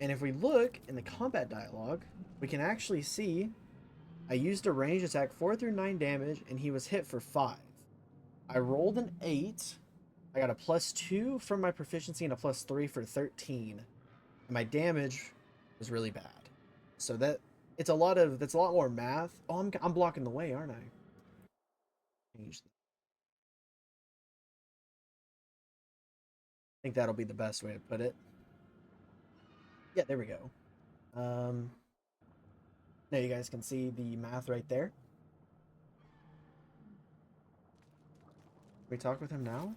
And if we look in the combat dialogue, we can actually see I used a ranged attack 4 through 9 damage, and he was hit for 5. I rolled an 8. I got a +2 from my proficiency and a +3 for 13. And my damage was really bad. So that's a lot more math. Oh, I'm blocking the way, aren't I? Change. I think that'll be the best way to put it. Yeah, there we go. Now you guys can see the math right there. Can we talk with him now?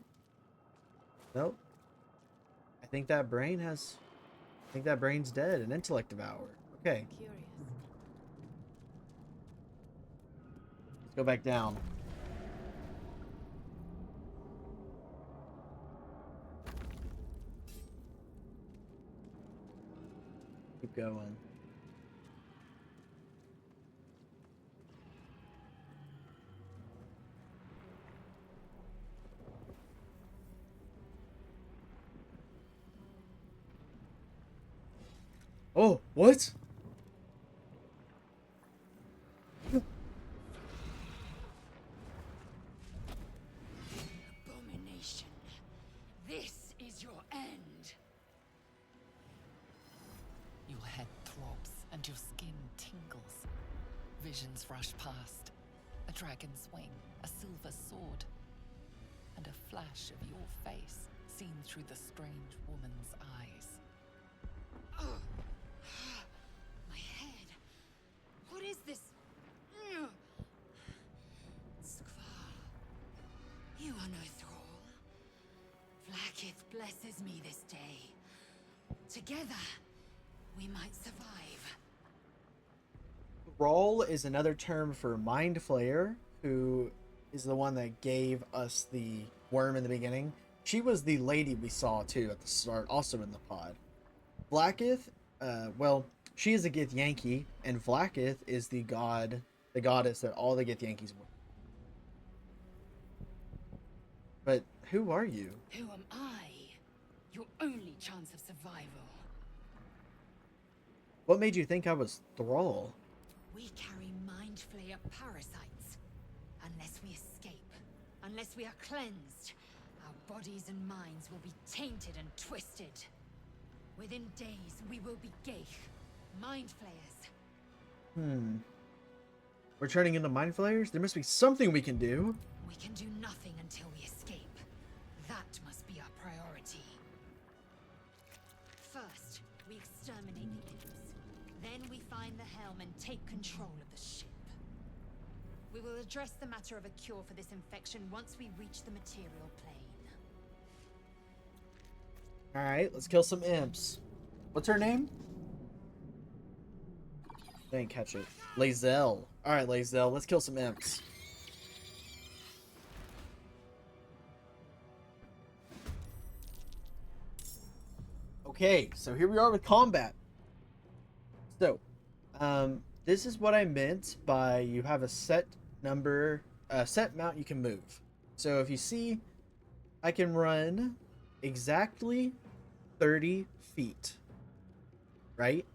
Nope. I think that brain's dead. An intellect devourer. Okay. Curious. Let's go back down. Keep going. Oh, what? Abomination. This is your end. Your head throbs and your skin tingles. Visions rush past. A dragon's wing, a silver sword, and a flash of your face seen through the strange woman's eyes. Oh, my head. What is this? Skvar, you are no thrall. Vlaakith blesses me this day. Together, we might survive. Thrall is another term for Mind Flayer, who is the one that gave us the worm in the beginning. She was the lady we saw too at the start, also in the pod. Vlaakith, well, she is a Githyanki, and Vlaakith is the goddess that all the Githyankis were. But who are you? Who am I? Your only chance of survival. What made you think I was Thrall? We carry Mind Flayer parasites. Unless we escape, unless we are cleansed, our bodies and minds will be tainted and twisted. Within days, we will be Geich, Mind Flayers. We're turning into Mind Flayers? There must be something we can do. We can do nothing until we escape. That must be our priority. First, we exterminate the imps. Then we find the helm and take control of the ship. We will address the matter of a cure for this infection once we reach the material plane. Alright, let's kill some imps. What's her name? Didn't catch it. Lae'zel. Alright, Lae'zel, let's kill some imps. Okay, so here we are with combat. So, this is what I meant by you have a set number, set amount you can move. So if you see, I can run exactly 30 feet, right?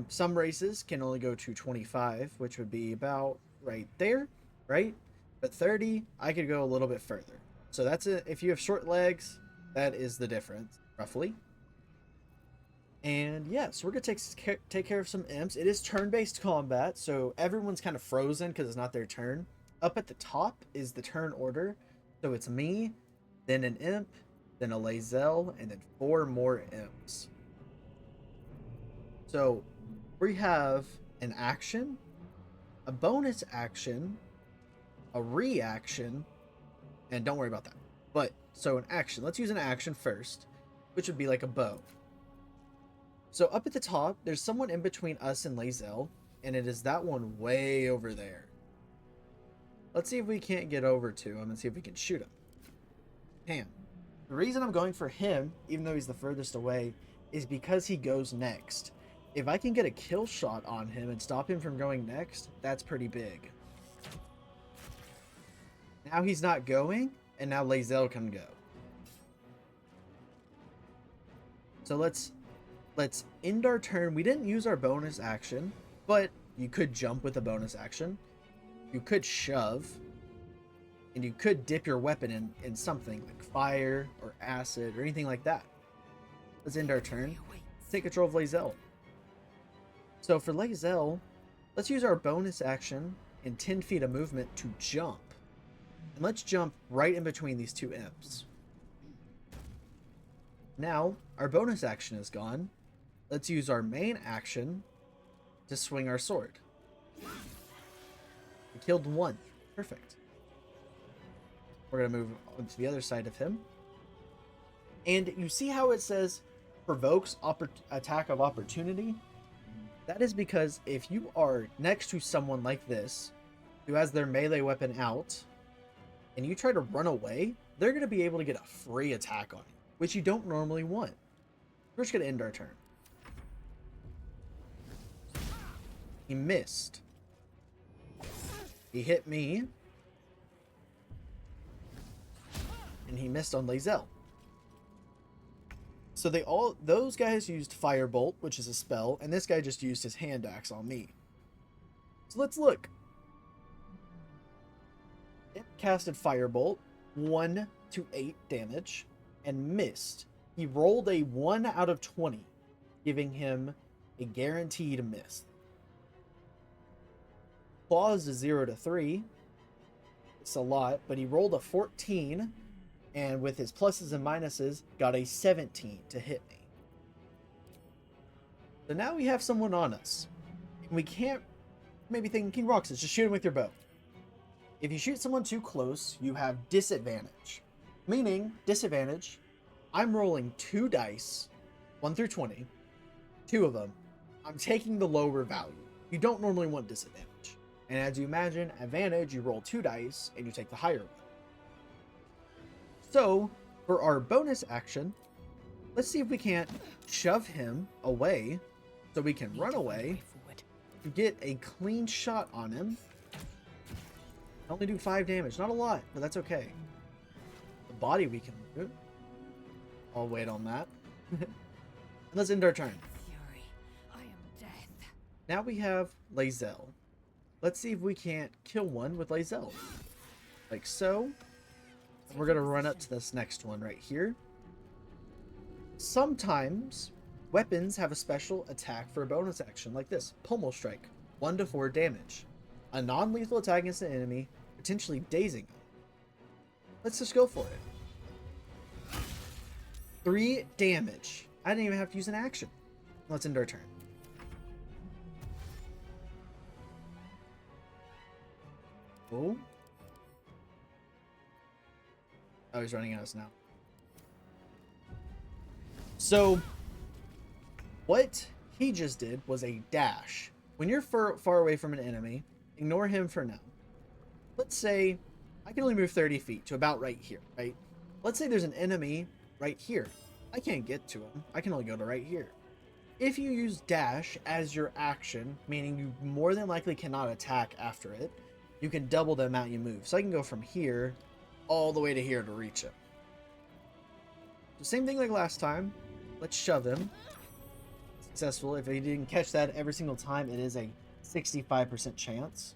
Some races can only go to 25, which would be about right there, right? But 30, I could go a little bit further. So that's it. If you have short legs, that is the difference, roughly. And yeah, so we're gonna take care of some imps. It is turn-based combat, so everyone's kind of frozen because it's not their turn. Up at the top is the turn order, so it's me, then an imp, then a Lae'zel, and then 4 more imps. So we have an action, a bonus action, a reaction, and don't worry about that. But so an action, let's use an action first, which would be like a bow. So up at the top, there's someone in between us and Lae'zel, and it is that one way over there. Let's see if we can't get over to him and see if we can shoot him. Damn. The reason I'm going for him, even though he's the furthest away, is because he goes next. If I can get a kill shot on him and stop him from going next, that's pretty big. Now he's not going, and now Lae'zel can go. So let's end our turn. We didn't use our bonus action, but you could jump with a bonus action. You could shove, and you could dip your weapon in something like fire or acid or anything like that. Let's end our turn. Take control of Lae'zel. So for Lae'zel, let's use our bonus action and 10 feet of movement to jump. And let's jump right in between these two imps. Now, our bonus action is gone. Let's use our main action to swing our sword. We killed one. Perfect. We're going to move on to the other side of him. And you see how it says provokes attack of opportunity? That is because if you are next to someone like this, who has their melee weapon out, and you try to run away, they're going to be able to get a free attack on you, which you don't normally want. We're just going to end our turn. He missed. He hit me. And he missed on Lae'zel. So those guys used Firebolt, which is a spell, and this guy just used his hand axe on me. So let's look. It casted Firebolt, 1 to 8 damage, and missed. He rolled a 1 out of 20, giving him a guaranteed miss. Claws is 0 to 3. It's a lot, but he rolled a 14 And with his pluses and minuses, got a 17 to hit me. So now we have someone on us. And we can't maybe think King Roxas, just shoot him with your bow. If you shoot someone too close, you have disadvantage. Meaning, disadvantage, I'm rolling 2 dice, 1 through 20, 2 of them. I'm taking the lower value. You don't normally want disadvantage. And as you imagine, advantage, you roll 2 dice and you take the higher one. So, for our bonus action, let's see if we can't shove him away so we can run away to get a clean shot on him. Only do 5 damage. Not a lot, but that's okay. The body we can do. I'll wait on that. Let's end our turn. Fury, I am death. Now we have Lae'zel. Let's see if we can't kill one with Lae'zel. Like so. We're going to run up to this next one right here. Sometimes weapons have a special attack for a bonus action like this. Pommel Strike. 1 to 4 damage. A non-lethal attack against an enemy, potentially dazing them. Let's just go for it. 3 damage. I didn't even have to use an action. Let's end our turn. Oh. Oh, he's running at us now. So, what he just did was a dash. When you're far away from an enemy, ignore him for now. Let's say I can only move 30 feet to about right here, right? Let's say there's an enemy right here. I can't get to him. I can only go to right here. If you use dash as your action, meaning you more than likely cannot attack after it, you can double the amount you move. So I can go from here all the way to here to reach him. The same thing like last time. Let's shove him. Successful. If he didn't catch that every single time, it is a 65% chance.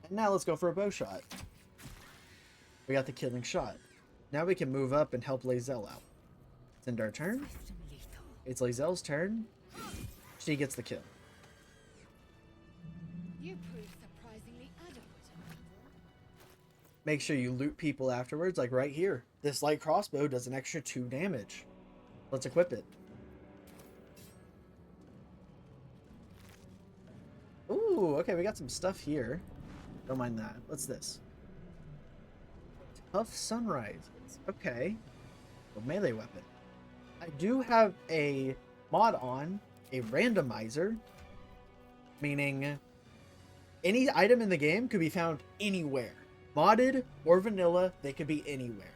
And now let's go for a bow shot. We got the killing shot. Now we can move up and help Lae'zel out. Let's end our turn. It's Lae'zel's turn. She gets the kill. You prove surprisingly adequate. Make sure you loot people afterwards, like right here. This light crossbow does an extra 2 damage. Let's equip it. Ooh, okay, we got some stuff here. Don't mind that. What's this? Tough Sunrise. Okay. A melee weapon. I do have a mod on, a randomizer, meaning any item in the game could be found anywhere. Modded or vanilla, they could be anywhere.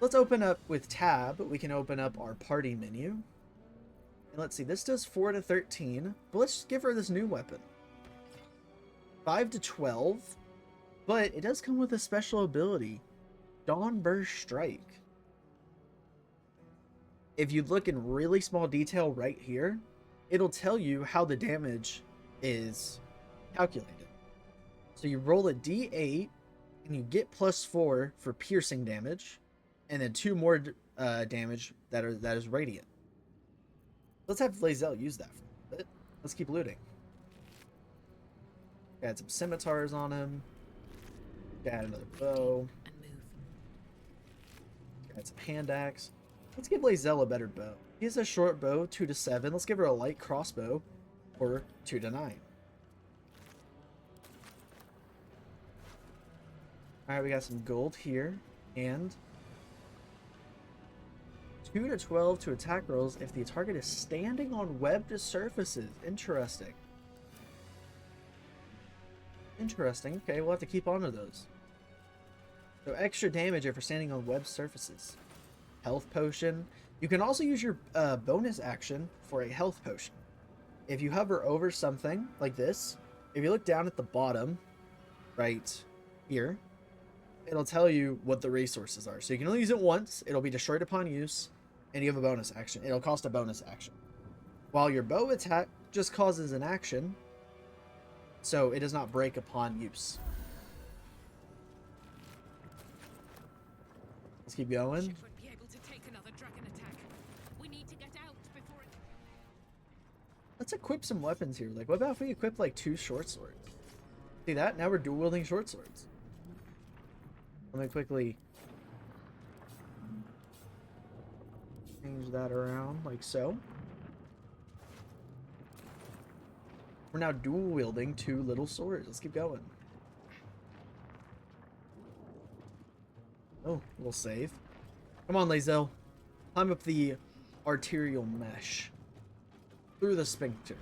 Let's open up with tab. We can open up our party menu. And let's see, this does 4 to 13, but let's give her this new weapon. 5 to 12, but it does come with a special ability, Dawn Burst Strike. If you look in really small detail right here, it'll tell you how the damage is calculated. So you roll a d8 and you get +4 for piercing damage, and then 2 more damage that is radiant. Let's have Lae'zel use that for a bit. Let's keep looting. Add some scimitars on him. Add another bow. And move. Add some hand axe. Let's give Lae'zel a better bow. He has a short bow, 2 to 7. Let's give her a light crossbow for 2 to 9. Alright, we got some gold here. And 2 to 12 to attack rolls if the target is standing on webbed surfaces. Interesting. Interesting. Okay, we'll have to keep on to those. So extra damage if you're standing on webbed surfaces. Health potion. You can also use your bonus action for a health potion. If you hover over something like this, if you look down at the bottom, right here, it'll tell you what the resources are. So you can only use it once. It'll be destroyed upon use. And you have a bonus action. It'll cost a bonus action. While your bow attack just causes an action, so it does not break upon use. Let's keep going. Ship won't be able to take another dragon attack. We need to get out before it... Let's equip some weapons here. Like, what about if we equip like 2 short swords? See that? Now we're dual wielding short swords. Let me quickly Change that around like so. We're now dual wielding 2 little swords. Let's keep going. Oh, we'll save. Come on, Lae'zel. Climb up the arterial mesh. Through the sphincter.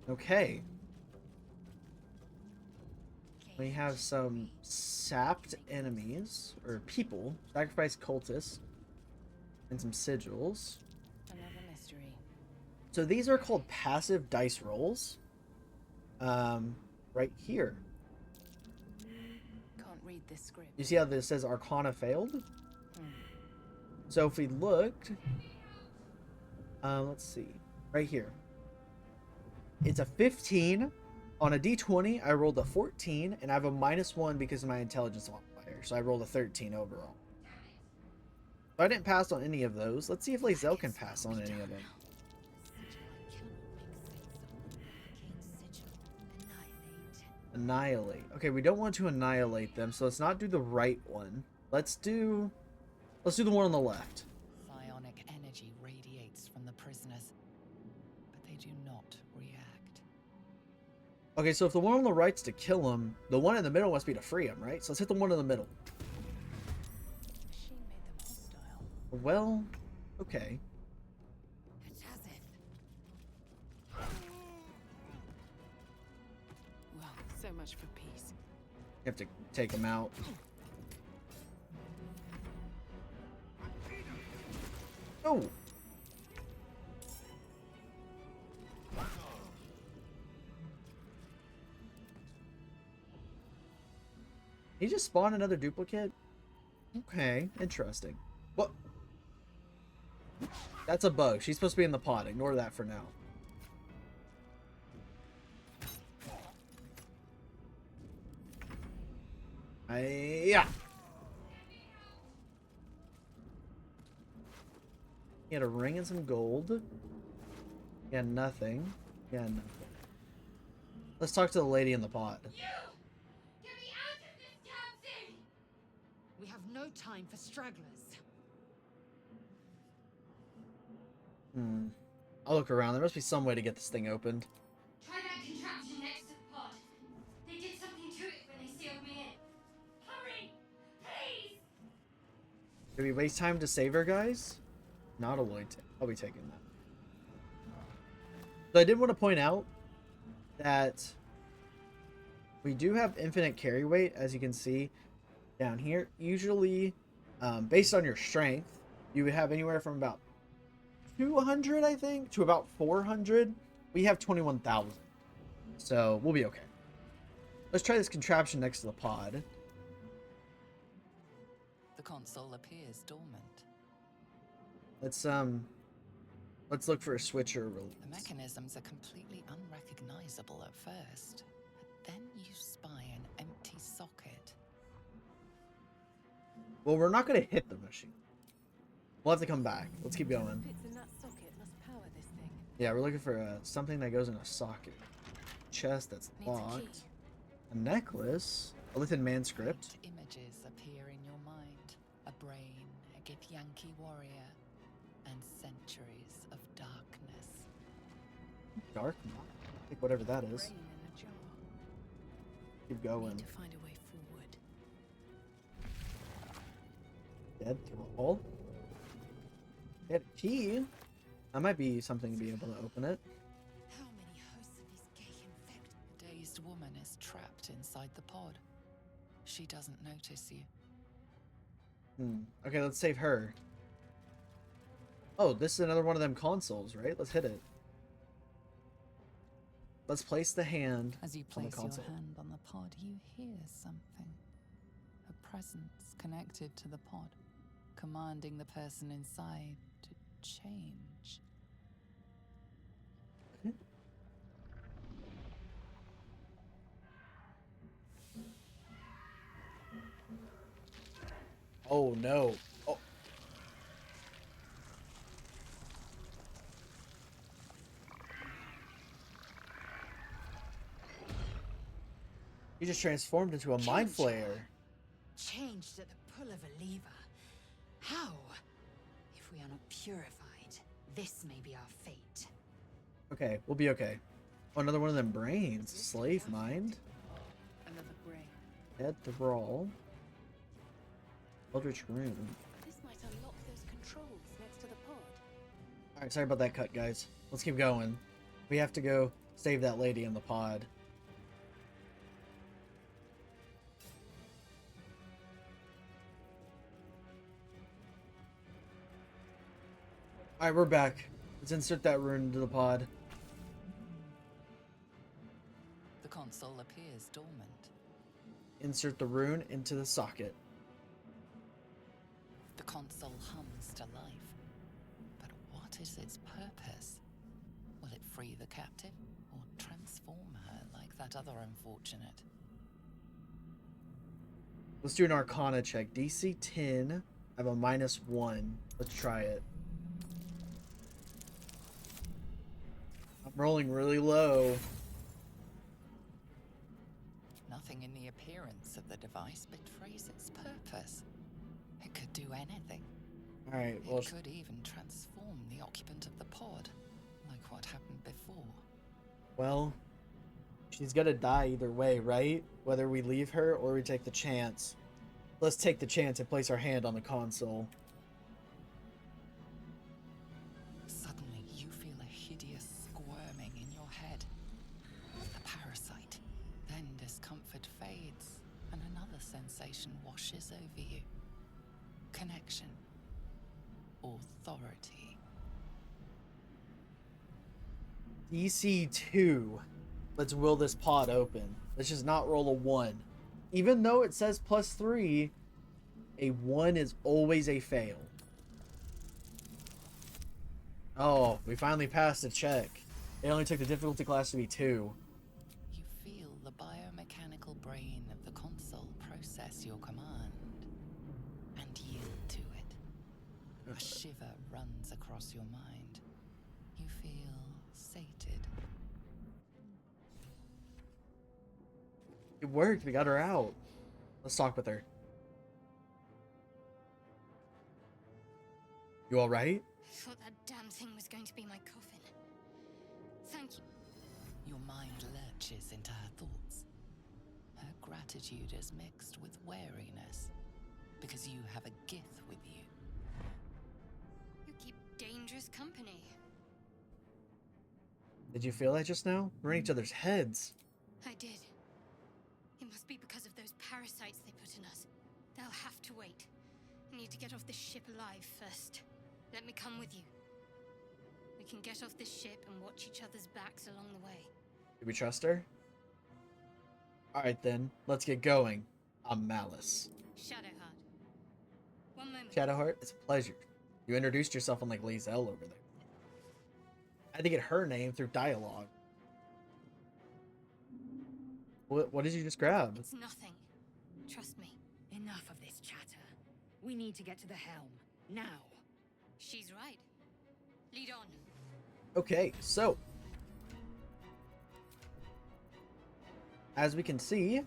Okay. We have some sapped enemies, or people, sacrifice cultists, and some sigils. Another mystery. So these are called passive dice rolls. Right here. Can't read this script. You see how this says Arcana failed? So if we looked, let's see, right here. It's a 15. On a d20, I rolled a 14, and I have a -1 because of my intelligence modifier. So I rolled a 13 overall. So I didn't pass on any of those. Let's see if Lae'zel can pass on any of them. Annihilate. Okay, we don't want to annihilate them, so let's not do the right one. Let's do the one on the left. Psionic energy radiates from the prisoners, but they do not react. Okay, so if the one on the right's to kill him, the one in the middle must be to free him, right? So let's hit the one in the middle. Machine made them hostile. Well, okay. Well, so much for peace. You have to take him out. Oh! He just spawned another duplicate? Okay, interesting. What? That's a bug. She's supposed to be in the pod. Ignore that for now. Yeah. He had a ring and some gold. He had nothing. He had nothing. Let's talk to the lady in the pod. You! Get me out of this damn thing! We have no time for stragglers. I'll look around. There must be some way to get this thing opened. Try that contraption next to the pod. They did something to it when they sealed me in. Hurry! Please! Did we waste time to save her, guys? Nautiloid. I'll be taking that. So I did want to point out that we do have infinite carry weight, as you can see down here. Usually, based on your strength, you would have anywhere from about 200, I think, to about 400. We have 21,000. So we'll be okay. Let's try this contraption next to the pod. The console appears dormant. Let's look for a switcher release. The mechanisms are completely unrecognizable at first, but then you spy an empty socket. Well, we're not going to hit the machine. We'll have to come back. Let's keep going. Fits in that socket must power this thing. Yeah, we're looking for something that goes in a socket. Chest that's Needs a key. locked. A necklace. A Lithan manuscript. Faint images appear in your mind. A brain, a Githyanki warrior, and centuries of darkness. Dark. Take whatever that is. Brain in a jar. Keep going. Need to find a way forward. Dead thrall. Get a key. That might be something to be able to open it. How many hosts of these gay infected? A dazed woman is trapped inside the pod. She doesn't notice you. Okay, let's save her. Oh, this is another one of them consoles, right? Let's hit it. Let's place the hand As you on the place your console. hand on the pod, you hear something. A presence connected to the pod, commanding the person inside to change. Oh no. Oh. He just transformed into a mind flayer. Changed at the pull of a lever. How? If we are not purified, this may be our fate. Okay, we'll be okay. Oh, another one of them brains. Slave mind. Another brain. Dead thrall. Eldritch rune. This might unlock those controls next to the pod. Alright, sorry about that cut, guys. Let's keep going. We have to go save that lady in the pod. Alright, we're back. Let's insert that rune into the pod. The console appears dormant. Insert the rune into the socket. The console hums to life. But what is its purpose? Will it free the captive or transform her like that other unfortunate? Let's do an Arcana check. DC 10. I have a -1. Let's try it. I'm rolling really low. Nothing in the appearance of the device betrays its purpose. It could do anything. Alright, well, It could even transform the occupant of the pod, like what happened before. well, she's gonna die either way, right? Whether we leave her or we take the chance. Let's take the chance and place our hand on the console. Suddenly, you feel a hideous squirming in your head. A parasite. Then discomfort fades, and another sensation washes over you. Connection. Authority. DC 2. Let's will this pod open. Let's just not roll a 1. Even though it says +3, a 1 is always a fail. Oh, we finally passed a check. It only took the difficulty class to be 2. You feel the biomechanical brain of the console process your command and yield to it. A shiver runs across your mind. You feel sated. It worked. We got her out. Let's talk with her. You all right? I thought that damn thing was going to be my coffin. Thank you. Your mind lurches into her thoughts. Her gratitude is mixed with wariness, because you have a gift with you. You keep dangerous company. Did you feel that just now? We're in each other's heads. I did. It must be because of those parasites they put in us. They'll have to wait. I need to get off this ship alive first. Let me come with you. We can get off this ship and watch each other's backs along the way. Do we trust her? Alright then, let's get going. I'm Malice. Shadowheart. One moment. Shadowheart, it's a pleasure. You introduced yourself unlike Lae'zel over there. I had to get her name through dialogue. What did you just grab? It's nothing. Trust me. Enough of this chatter. We need to get to the helm. Now. She's right. Lead on. Okay, so as we can see,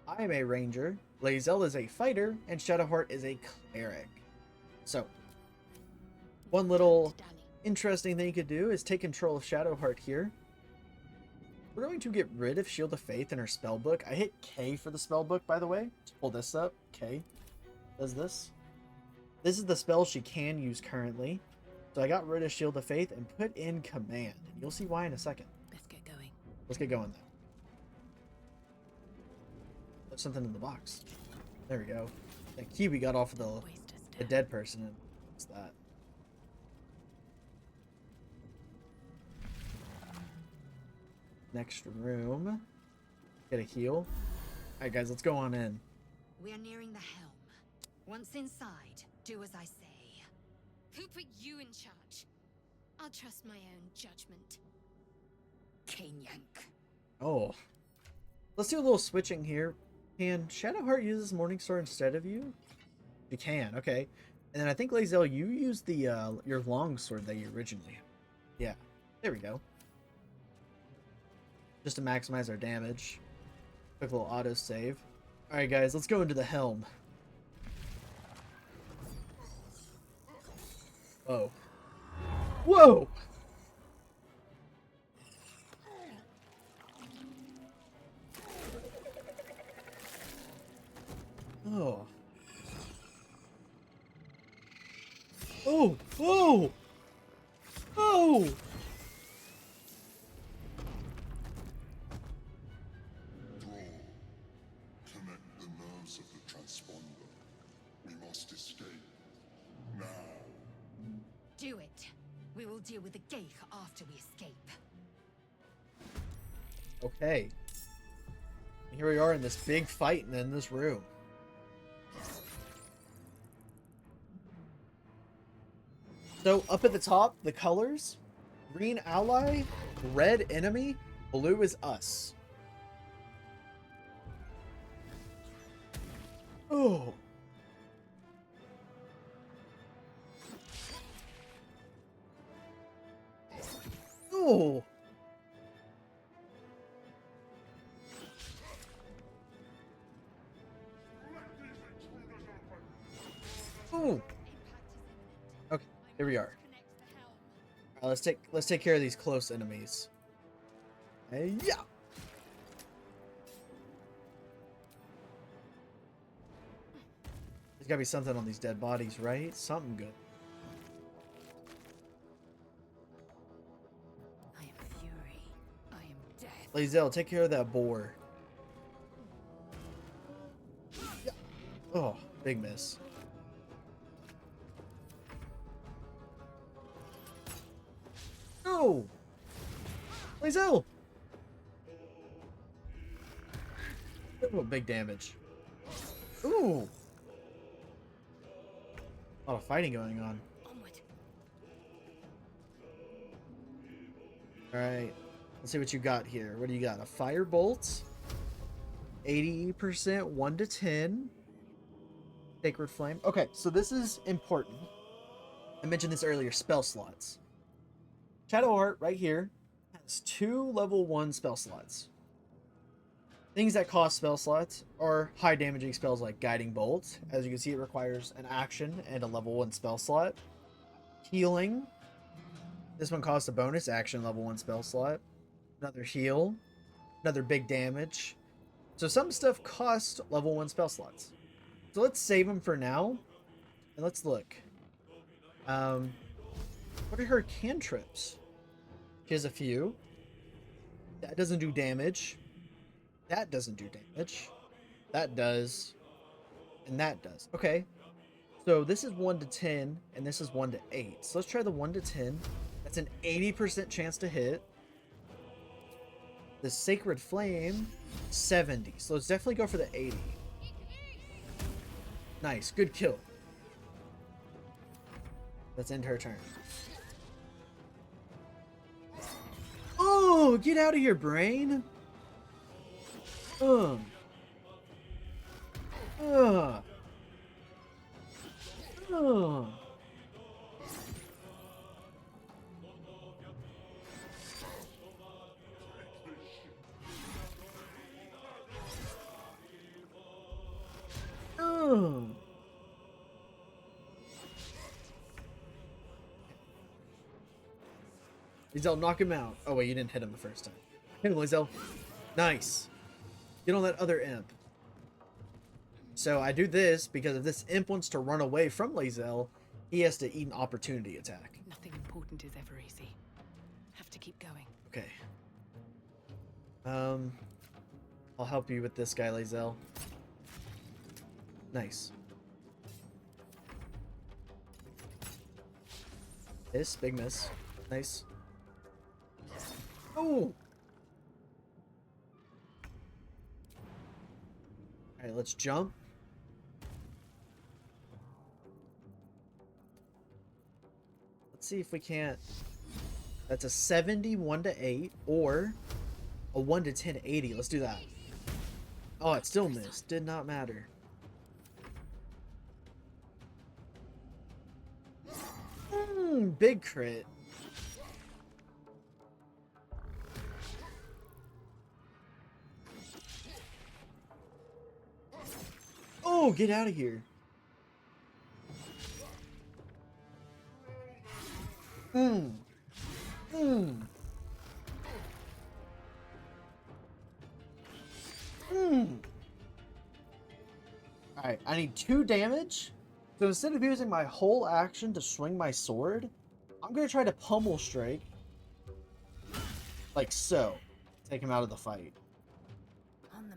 I am a ranger, Lae'zel is a fighter, and Shadowheart is a cleric. So, one little Danny. interesting thing you could do is take control of Shadowheart here. We're going to get rid of Shield of Faith in her spellbook. I hit K for the spellbook, by the way. Just pull this up. K does this. This is the spell she can use currently. So I got rid of Shield of Faith and put in Command. And you'll see why in a second. Let's get going. Let's get going then. There's something in the box. There we go. That key we got off of the Waste a step. dead person. And what's that? Next room. Get a heal. Alright guys, let's go on in. We are nearing the helm. Once inside, do as I say. Who put you in charge? I'll trust my own judgment. Kanyank. Oh. Let's do a little switching here. Can Shadowheart uses Morningstar instead of you? You can, okay. And then I think Lae'zel, you use the your longsword that you originally had. Yeah. There we go. Just to maximize our damage. Quick little auto save. Alright guys, let's go into the helm. Oh. Whoa! Oh. Oh! Oh! Oh! Connect the nerves of the transponder. We must escape. Now. Do it. We will deal with the Geich after we escape. Okay. Here we are in this big fight and in this room. So up at the top, the colors: green ally, red enemy, blue is us. Oh. Oh. Oh. Okay, here we are. Let's take care of these close enemies. Hey, yeah. There's gotta be something on these dead bodies, right? Something good. I am fury. I am death. Lae'zel, take care of that boar. Yeah. Oh, big miss. No! Lae'zel! Oh, big damage. Ooh! A lot of fighting going on. Onward. Alright. Let's see what you got here. What do you got? A fire bolt. 80%, 1 to 10. Sacred flame. Okay, so this is important. I mentioned this earlier, spell slots. Shadowheart right here has 2 level 1 spell slots. Things that cost spell slots are high damaging spells like Guiding Bolt. As you can see, it requires an action and a level 1 spell slot. Healing. This one costs a bonus action level 1 spell slot. Another heal. Another big damage. So some stuff costs level 1 spell slots. So let's save them for now. And let's look. What are her cantrips? She has a few. That doesn't do damage. That doesn't do damage. That does. And that does. Okay. So this is 1 to 10, and this is 1 to 8. So let's try the 1 to 10. That's an 80% chance to hit. The Sacred Flame, 70. So let's definitely go for the 80. Nice. Good kill. Let's end her turn. Oh, get out of here, brain. Ugh. Ugh. Ugh. Ugh. Lae'zel, knock him out. Oh wait, you didn't hit him the first time. Hit him, Lae'zel. Nice. Get on that other imp. So I do this because if this imp wants to run away from Lae'zel, he has to eat an opportunity attack. Nothing important is ever easy. Have to keep going. Okay. I'll help you with this guy, Lae'zel. Nice. Miss, big miss. Nice. Oh! Alright, let's jump. Let's see if we can't... That's a 70, 1 to 8, or a 1 to 10, 80. Let's do that. Oh, it still missed. Did not matter. Big crit. Oh, get out of here. Mm. Mm. Mm. Alright, I need 2 damage. So instead of using my whole action to swing my sword, I'm going to try to pummel strike. Like so. Take him out of the fight.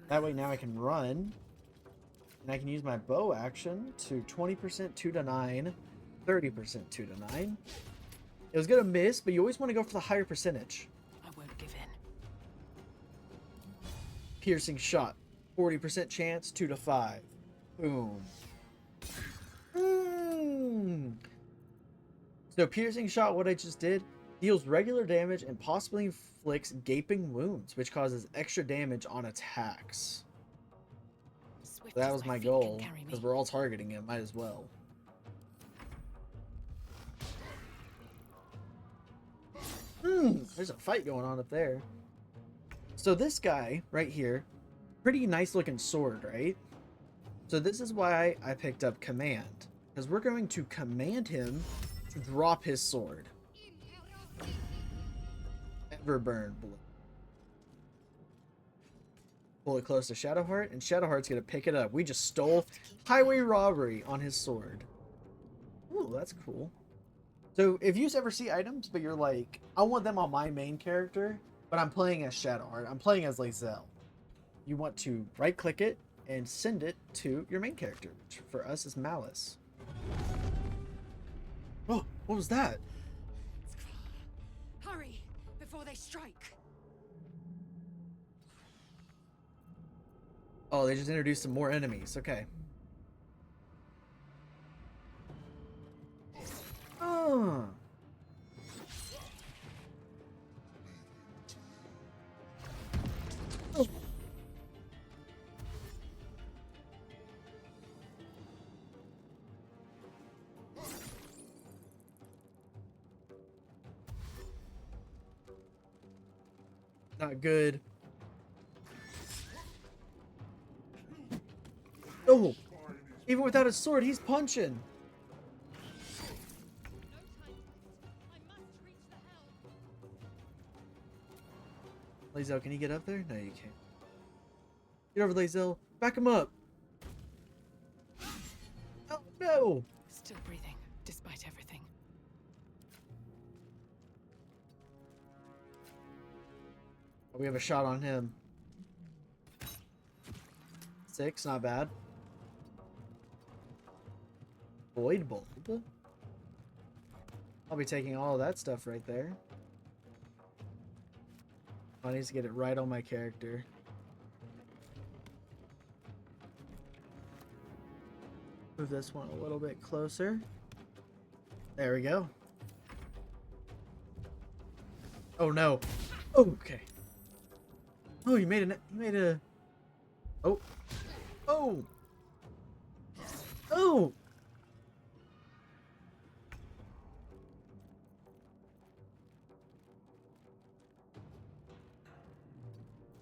That way now I can run. And I can use my bow action to 20% 2 to 9. 30% 2 to 9. It was going to miss, but you always want to go for the higher percentage. I won't give in. Piercing shot. 40% chance 2 to 5. Boom. So piercing shot, what I just did, deals regular damage and possibly inflicts gaping wounds, which causes extra damage on attacks. Swift That as was my feet can goal, carry me. because we're all targeting him, might as well. There's a fight going on up there. So this guy right here, pretty nice looking sword, right? So this is why I picked up command, because we're going to command him to drop his sword. Everburn bullet. Pull it close to Shadowheart, and Shadowheart's gonna pick it up. We just stole highway robbery on his sword. Ooh, that's cool. So if you ever see items, but you're like, I want them on my main character, but I'm playing as Shadowheart, I'm playing as Lae'zel, you want to right click it and send it to your main character, which for us is Malice. Oh, what was that? Hurry, before they strike. Oh, they just introduced some more enemies. Okay. Oh. Oh. Not good. Oh, even without his sword, he's punching. Lae'zel, can you get up there? No, you can't. Get over, Lae'zel. Back him up. Oh, no. Still breathing, despite everything. Oh, we have a shot on him. 6, not bad. Void Bulb. I'll be taking all of that stuff right there. I need to get it right on my character. Move this one a little bit closer. There we go. Oh no. Oh, okay. Oh, you made a. Oh. Oh. Oh.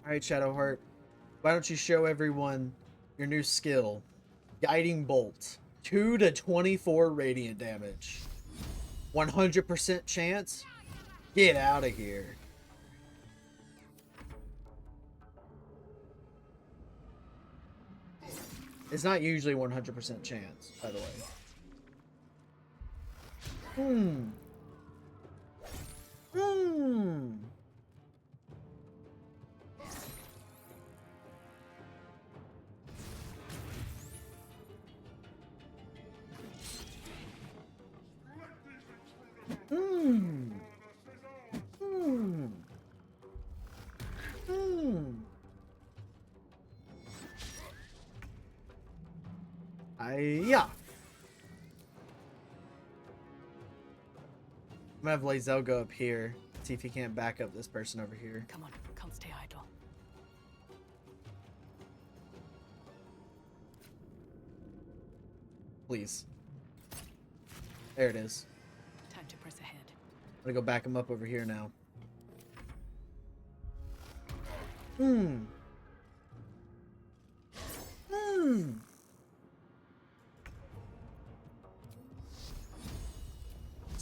Alright, Shadowheart. Why don't you show everyone your new skill? Guiding Bolt. 2 to 24 radiant damage. 100% chance? Get out of here. It's not usually 100% chance, by the way. Yeah. I'm gonna have Lae'zel go up here. See if he can't back up this person over here. Come on, can't stay idle. Please. There it is. Time to press ahead. I'm gonna go back him up over here now.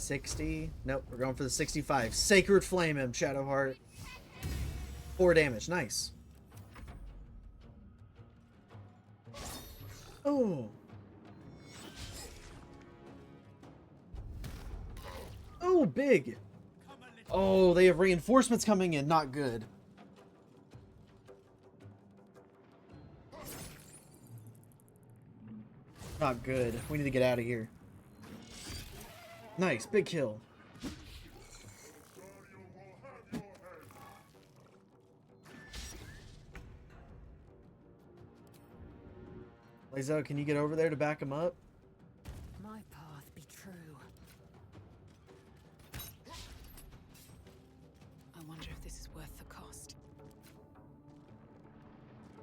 60. Nope, we're going for the 65. Sacred Flame him, Shadowheart. 4 damage. Nice. Oh. Oh, big. Oh, they have reinforcements coming in. Not good. Not good. We need to get out of here. Nice. Big kill. Lazo, can you get over there to back him up? My path be true. I wonder if this is worth the cost.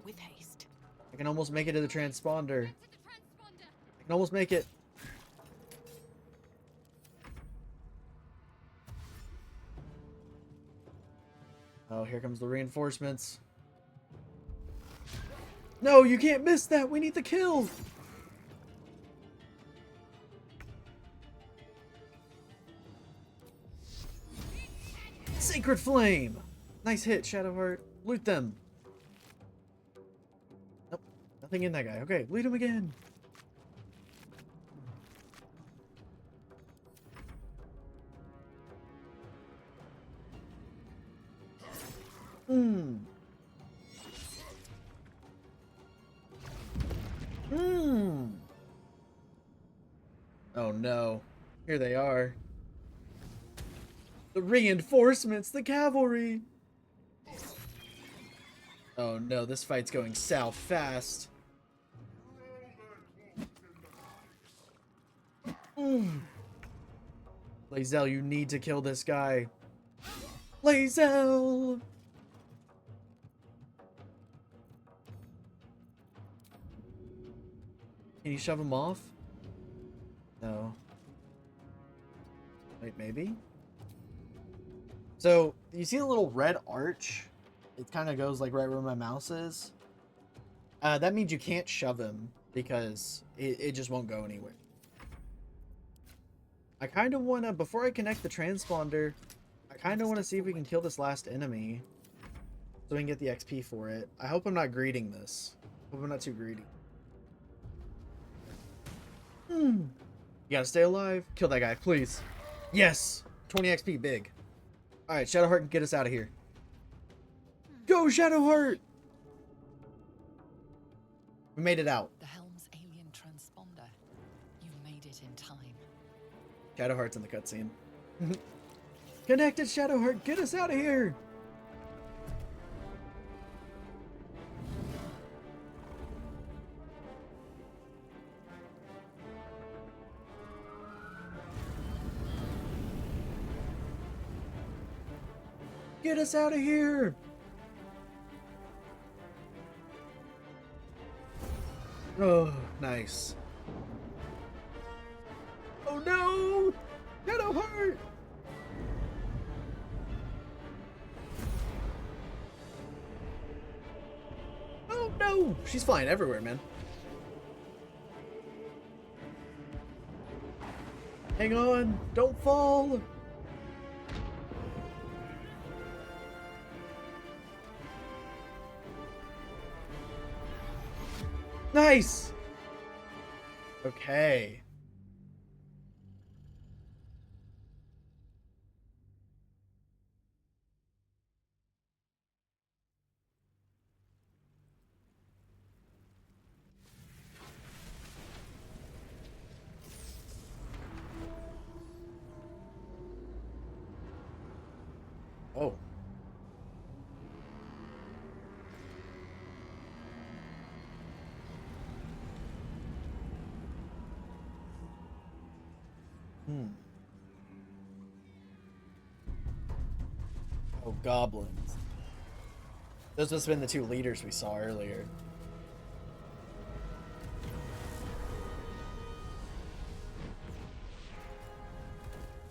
With haste. I can almost make it to the transponder. I can almost make it. Oh, here comes the reinforcements. No, you can't miss that. We need the kill. Sacred Flame. Nice hit, Shadowheart. Loot them. Nope. Nothing in that guy. Okay, loot him again. Oh no. Here they are. The reinforcements, the cavalry. Oh no, this fight's going south fast. Lae'zel, you need to kill this guy. Lae'zel! Can you shove him off? No. Wait, maybe? So, you see the little red arch? It kind of goes like right where my mouse is. That means you can't shove him because it just won't go anywhere. I kind of want to, before I connect the transponder, I kind of want to see if we can kill this last enemy so we can get the XP for it. I hope I'm not greeting this. Hope I'm not too greedy. You gotta stay alive. Kill that guy, please. Yes! 20 XP, big. Alright, Shadowheart can get us out of here. Go, Shadowheart! We made it out. The helm's alien transponder. You made it in time. Shadowheart's in the cutscene. Connected, Shadowheart! Get us out of here! Get us out of here! Oh, nice. Oh no! Shadowheart! Oh no! She's flying everywhere, man. Hang on! Don't fall! Nice! Okay. Oh. Oh, goblins. Those must have been the 2 leaders we saw earlier.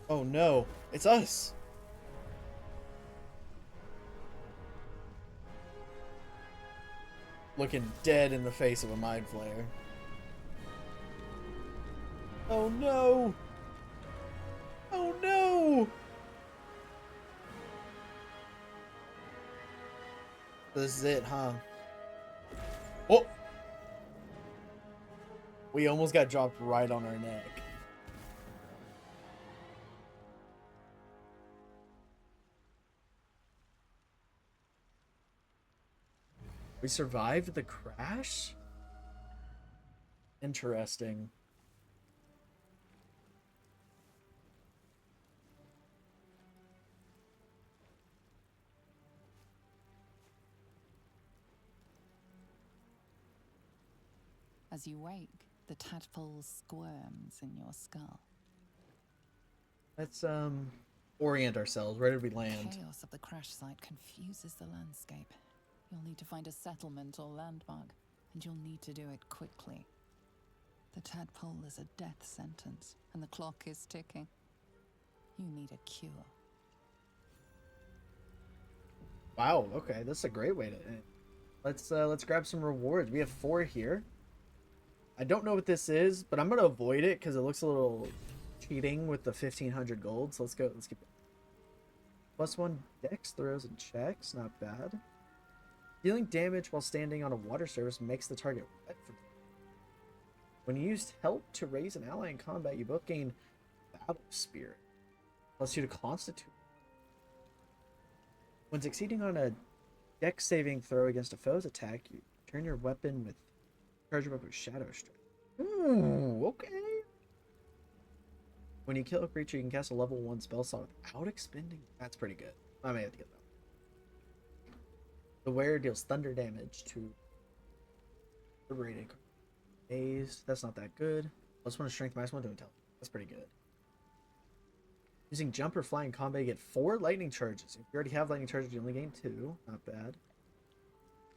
Oh no, it's us! Looking dead in the face of a mind flayer. Oh no! Oh no! This is it, huh? Oh! We almost got dropped right on our neck. We survived the crash? Interesting. As you wake, the tadpole squirms in your skull. Let's orient ourselves. Where did we land? The chaos of the crash site confuses the landscape. You'll need to find a settlement or landmark, and you'll need to do it quickly. The tadpole is a death sentence, and the clock is ticking. You need a cure. Wow, okay, that's a great way to end. Let's grab some rewards. We have 4 here. I don't know what this is, but I'm gonna avoid it because it looks a little cheating with the 1500 gold. So let's go. Let's keep it. +1 dex throws and checks, not bad. Dealing damage while standing on a water surface makes the target wet for. When you used help to raise an ally in combat, you both gain battle spirit. +2 to constitute. When succeeding on a dex saving throw against a foe's attack, you turn your weapon with charge your weapon with shadow strike. Ooh, okay. When you kill a creature, you can cast a level 1 spell slot without expending. That's pretty good. I may have to get that. The wearer deals thunder damage to the rating. Dazed. That's not that good. +1 strength, -1 to intelligence. That's pretty good. Using jump or fly in combat, you get 4 lightning charges. If you already have lightning charges, you only gain 2. Not bad.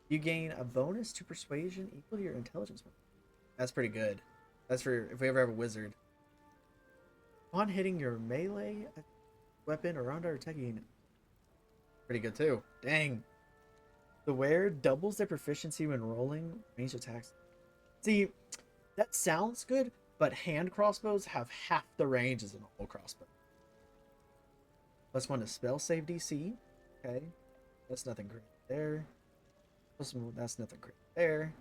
You gain a bonus to persuasion equal to your intelligence. That's pretty good. That's for if we ever have a wizard. Upon hitting your melee weapon or under attack, you gain. Pretty good too. Dang. The wearer doubles their proficiency when rolling ranged attacks. See, that sounds good, but hand crossbows have half the range as a normal crossbow. +1 to spell save DC. Okay. That's nothing great there. That's nothing crazy there.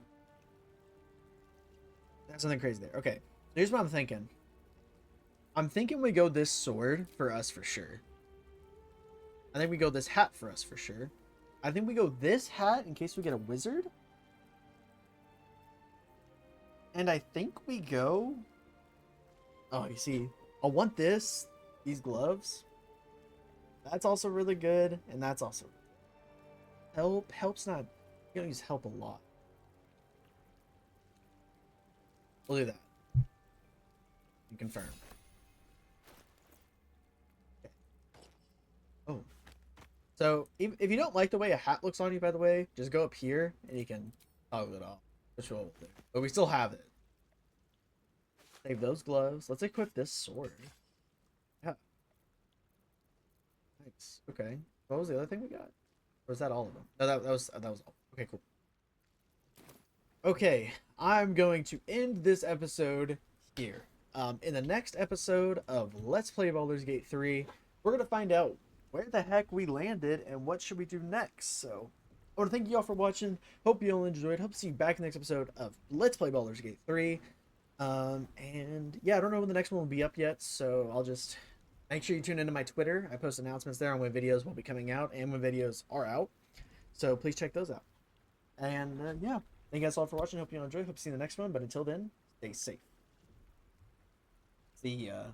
That's nothing crazy there. Okay. Here's what I'm thinking. I'm thinking we go this sword for us for sure. I think we go this hat for us for sure. I think we go this hat in case we get a wizard. And I think we go... Oh, you see. I'll want this. These gloves. That's also really good. And that's also... Help's not... You don't use help a lot. We'll do that. You confirm. Okay. Oh. So, if you don't like the way a hat looks on you, by the way, just go up here and you can toggle it off. Which will do. But we still have it. Save those gloves. Let's equip this sword. Yeah. Nice. Okay. What was the other thing we got? Or was that all of them? No, that was all. Okay, cool. Okay, I'm going to end this episode here. In the next episode of Let's Play Baldur's Gate 3, we're going to find out where the heck we landed and what should we do next. So, I want to thank you all for watching. Hope you all enjoyed. Hope to see you back in the next episode of Let's Play Baldur's Gate 3. And yeah, I don't know when the next one will be up yet, so I'll just make sure you tune into my Twitter. I post announcements there on when videos will be coming out and when videos are out. So please check those out. And yeah, thank you guys all for watching. Hope you all enjoy. Hope to see you in the next one. But until then, stay safe. See ya.